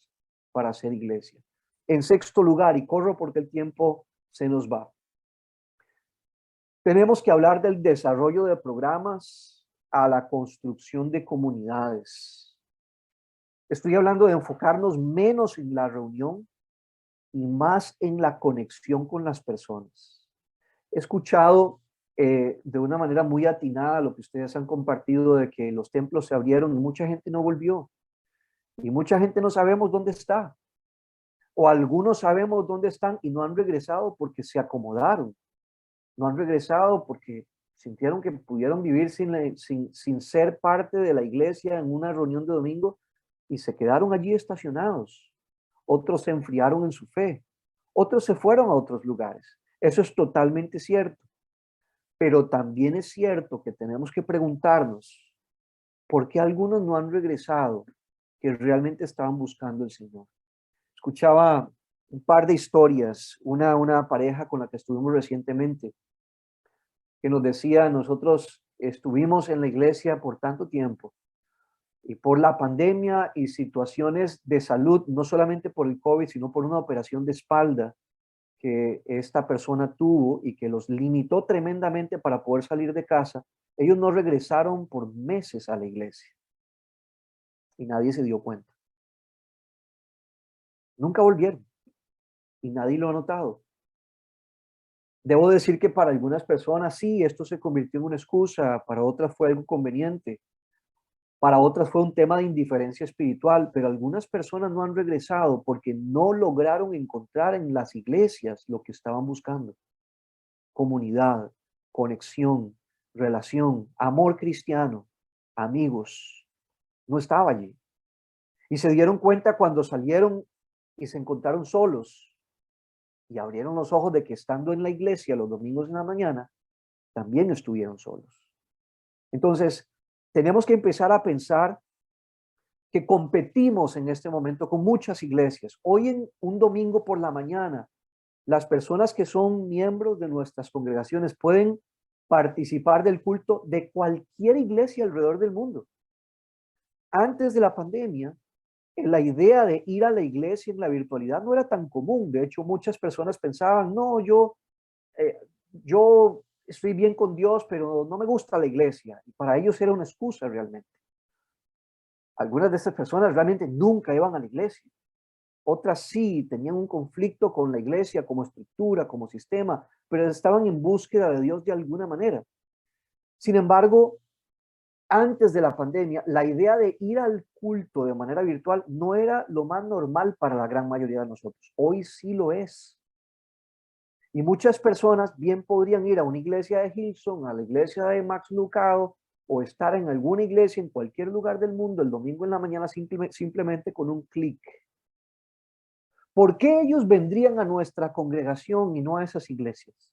para hacer iglesia. En sexto lugar, y corro porque el tiempo se nos va, tenemos que hablar del desarrollo de programas a la construcción de comunidades. Estoy hablando de enfocarnos menos en la reunión y más en la conexión con las personas. He escuchado de una manera muy atinada lo que ustedes han compartido de que los templos se abrieron y mucha gente no volvió. Y mucha gente no sabemos dónde está. O algunos sabemos dónde están y no han regresado porque se acomodaron. No han regresado porque sintieron que pudieron vivir sin ser parte de la iglesia en una reunión de domingo, y se quedaron allí estacionados. Otros se enfriaron en su fe. Otros se fueron a otros lugares. Eso es totalmente cierto. Pero también es cierto que tenemos que preguntarnos por qué algunos no han regresado que realmente estaban buscando al Señor. Escuchaba un par de historias, una pareja con la que estuvimos recientemente, que nos decía, nosotros estuvimos en la iglesia por tanto tiempo y por la pandemia y situaciones de salud, no solamente por el COVID, sino por una operación de espalda que esta persona tuvo y que los limitó tremendamente para poder salir de casa, ellos no regresaron por meses a la iglesia y nadie se dio cuenta. Nunca volvieron y nadie lo ha notado. Debo decir que para algunas personas sí, esto se convirtió en una excusa, para otras fue algo conveniente, para otras fue un tema de indiferencia espiritual, pero algunas personas no han regresado porque no lograron encontrar en las iglesias lo que estaban buscando. Comunidad, conexión, relación, amor cristiano, amigos. No estaba allí. Y se dieron cuenta cuando salieron y se encontraron solos y abrieron los ojos de que estando en la iglesia los domingos en la mañana, también estuvieron solos. Entonces, tenemos que empezar a pensar que competimos en este momento con muchas iglesias. Hoy en un domingo por la mañana, las personas que son miembros de nuestras congregaciones pueden participar del culto de cualquier iglesia alrededor del mundo. Antes de la pandemia, la idea de ir a la iglesia en la virtualidad no era tan común. De hecho, muchas personas pensaban, no, yo estoy bien con Dios, pero no me gusta la iglesia. Y para ellos era una excusa realmente. Algunas de estas personas realmente nunca iban a la iglesia. Otras sí tenían un conflicto con la iglesia como estructura, como sistema, pero estaban en búsqueda de Dios de alguna manera. Sin embargo, antes de la pandemia, la idea de ir al culto de manera virtual no era lo más normal para la gran mayoría de nosotros. Hoy sí lo es. Y muchas personas bien podrían ir a una iglesia de Hillsong, a la iglesia de Max Lucado, o estar en alguna iglesia en cualquier lugar del mundo el domingo en la mañana simplemente con un clic. ¿Por qué ellos vendrían a nuestra congregación y no a esas iglesias?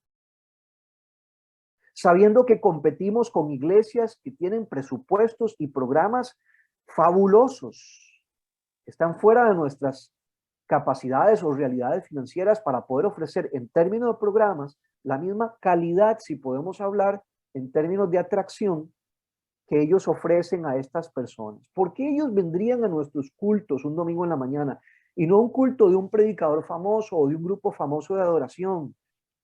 Sabiendo que competimos con iglesias que tienen presupuestos y programas fabulosos, están fuera de nuestras capacidades o realidades financieras para poder ofrecer en términos de programas la misma calidad, si podemos hablar en términos de atracción, que ellos ofrecen a estas personas. ¿Por qué ellos vendrían a nuestros cultos un domingo en la mañana y no un culto de un predicador famoso o de un grupo famoso de adoración?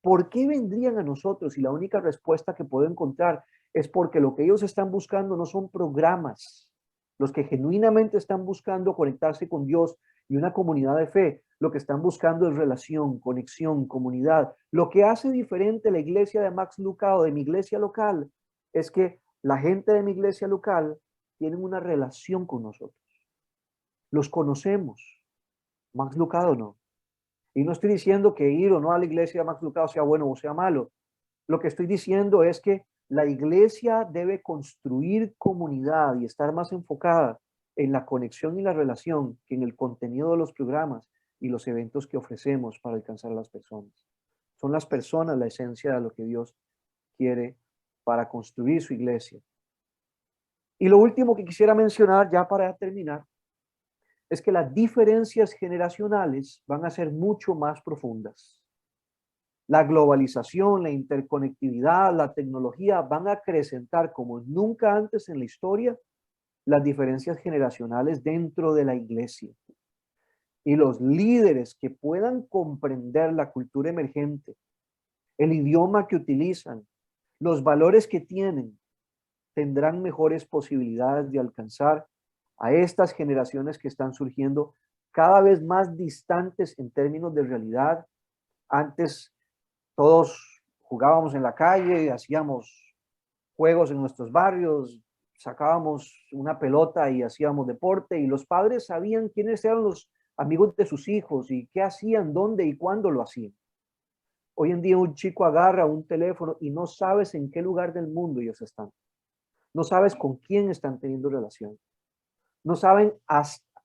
¿Por qué vendrían a nosotros? Y la única respuesta que puedo encontrar es porque lo que ellos están buscando no son programas. Los que genuinamente están buscando conectarse con Dios y una comunidad de fe, lo que están buscando es relación, conexión, comunidad. Lo que hace diferente la iglesia de Max Lucado de mi iglesia local es que la gente de mi iglesia local tiene una relación con nosotros. Los conocemos. Max Lucado no. Y no estoy diciendo que ir o no a la iglesia de Max Lucado sea bueno o sea malo. Lo que estoy diciendo es que la iglesia debe construir comunidad y estar más enfocada en la conexión y la relación que en el contenido de los programas y los eventos que ofrecemos para alcanzar a las personas. Son las personas la esencia de lo que Dios quiere para construir su iglesia. Y lo último que quisiera mencionar ya para terminar es que las diferencias generacionales van a ser mucho más profundas. La globalización, la interconectividad, la tecnología van a acrecentar como nunca antes en la historia las diferencias generacionales dentro de la iglesia. Y los líderes que puedan comprender la cultura emergente, el idioma que utilizan, los valores que tienen, tendrán mejores posibilidades de alcanzar a estas generaciones que están surgiendo cada vez más distantes en términos de realidad. Antes todos jugábamos en la calle, hacíamos juegos en nuestros barrios, sacábamos una pelota y hacíamos deporte, y los padres sabían quiénes eran los amigos de sus hijos y qué hacían, dónde y cuándo lo hacían. Hoy en día un chico agarra un teléfono y no sabes en qué lugar del mundo ellos están. No sabes con quién están teniendo relación. No saben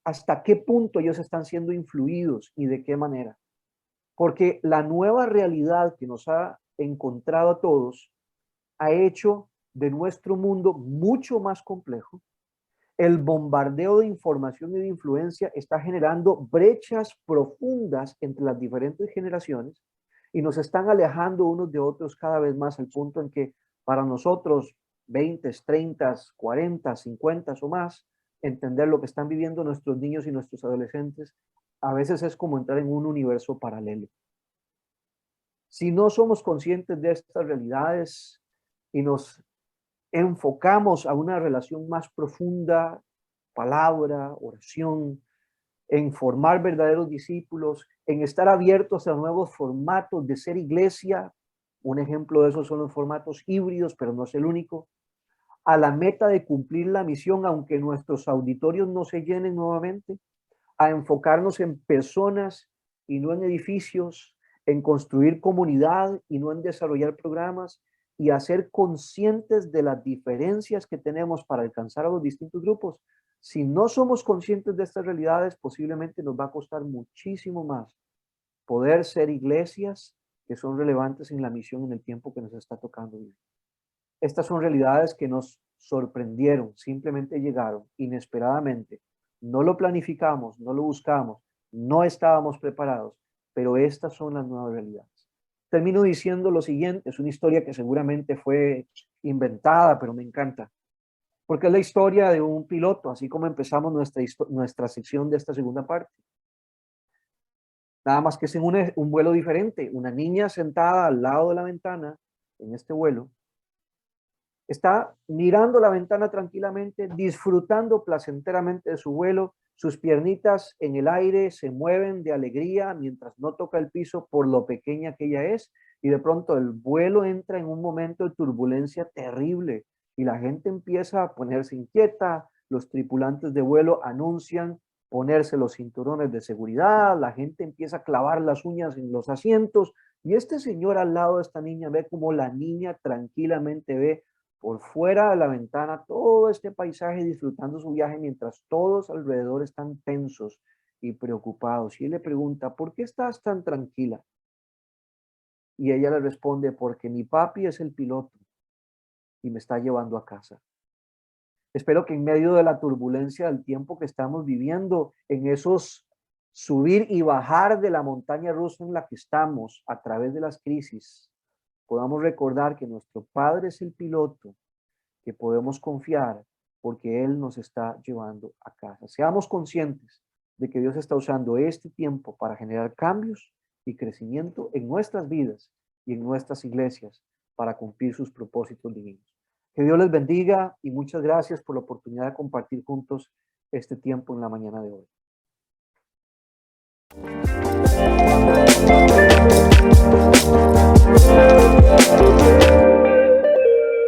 hasta qué punto ellos están siendo influidos y de qué manera. Porque la nueva realidad que nos ha encontrado a todos ha hecho de nuestro mundo mucho más complejo. El bombardeo de información y de influencia está generando brechas profundas entre las diferentes generaciones y nos están alejando unos de otros cada vez más, al punto en que para nosotros 20, 30, 40, 50 o más, entender lo que están viviendo nuestros niños y nuestros adolescentes a veces es como entrar en un universo paralelo. Si no somos conscientes de estas realidades y nos enfocamos a una relación más profunda, palabra, oración, en formar verdaderos discípulos, en estar abiertos a nuevos formatos de ser iglesia, un ejemplo de eso son los formatos híbridos, pero no es el único, a la meta de cumplir la misión, aunque nuestros auditorios no se llenen nuevamente, a enfocarnos en personas y no en edificios, en construir comunidad y no en desarrollar programas, y a ser conscientes de las diferencias que tenemos para alcanzar a los distintos grupos. Si no somos conscientes de estas realidades, posiblemente nos va a costar muchísimo más poder ser iglesias que son relevantes en la misión en el tiempo que nos está tocando vivir. Estas son realidades que nos sorprendieron, simplemente llegaron inesperadamente. No lo planificamos, no lo buscamos, no estábamos preparados, pero estas son las nuevas realidades. Termino diciendo lo siguiente, es una historia que seguramente fue inventada, pero me encanta, porque es la historia de un piloto, así como empezamos nuestra sección de esta segunda parte. Nada más que es en un vuelo diferente. Una niña sentada al lado de la ventana, en este vuelo, está mirando la ventana tranquilamente, disfrutando placenteramente de su vuelo. Sus piernitas en el aire se mueven de alegría mientras no toca el piso por lo pequeña que ella es, y de pronto el vuelo entra en un momento de turbulencia terrible y la gente empieza a ponerse inquieta. Los tripulantes de vuelo anuncian ponerse los cinturones de seguridad, la gente empieza a clavar las uñas en los asientos, y este señor al lado de esta niña ve como la niña tranquilamente ve por fuera de la ventana todo este paisaje, disfrutando su viaje, mientras todos alrededor están tensos y preocupados. Y él le pregunta, ¿por qué estás tan tranquila? Y ella le responde, porque mi papi es el piloto y me está llevando a casa. Espero que en medio de la turbulencia del tiempo que estamos viviendo, en esos subir y bajar de la montaña rusa en la que estamos a través de las crisis, podamos recordar que nuestro Padre es el piloto, que podemos confiar porque Él nos está llevando a casa. Seamos conscientes de que Dios está usando este tiempo para generar cambios y crecimiento en nuestras vidas y en nuestras iglesias para cumplir sus propósitos divinos. Que Dios les bendiga y muchas gracias por la oportunidad de compartir juntos este tiempo en la mañana de hoy.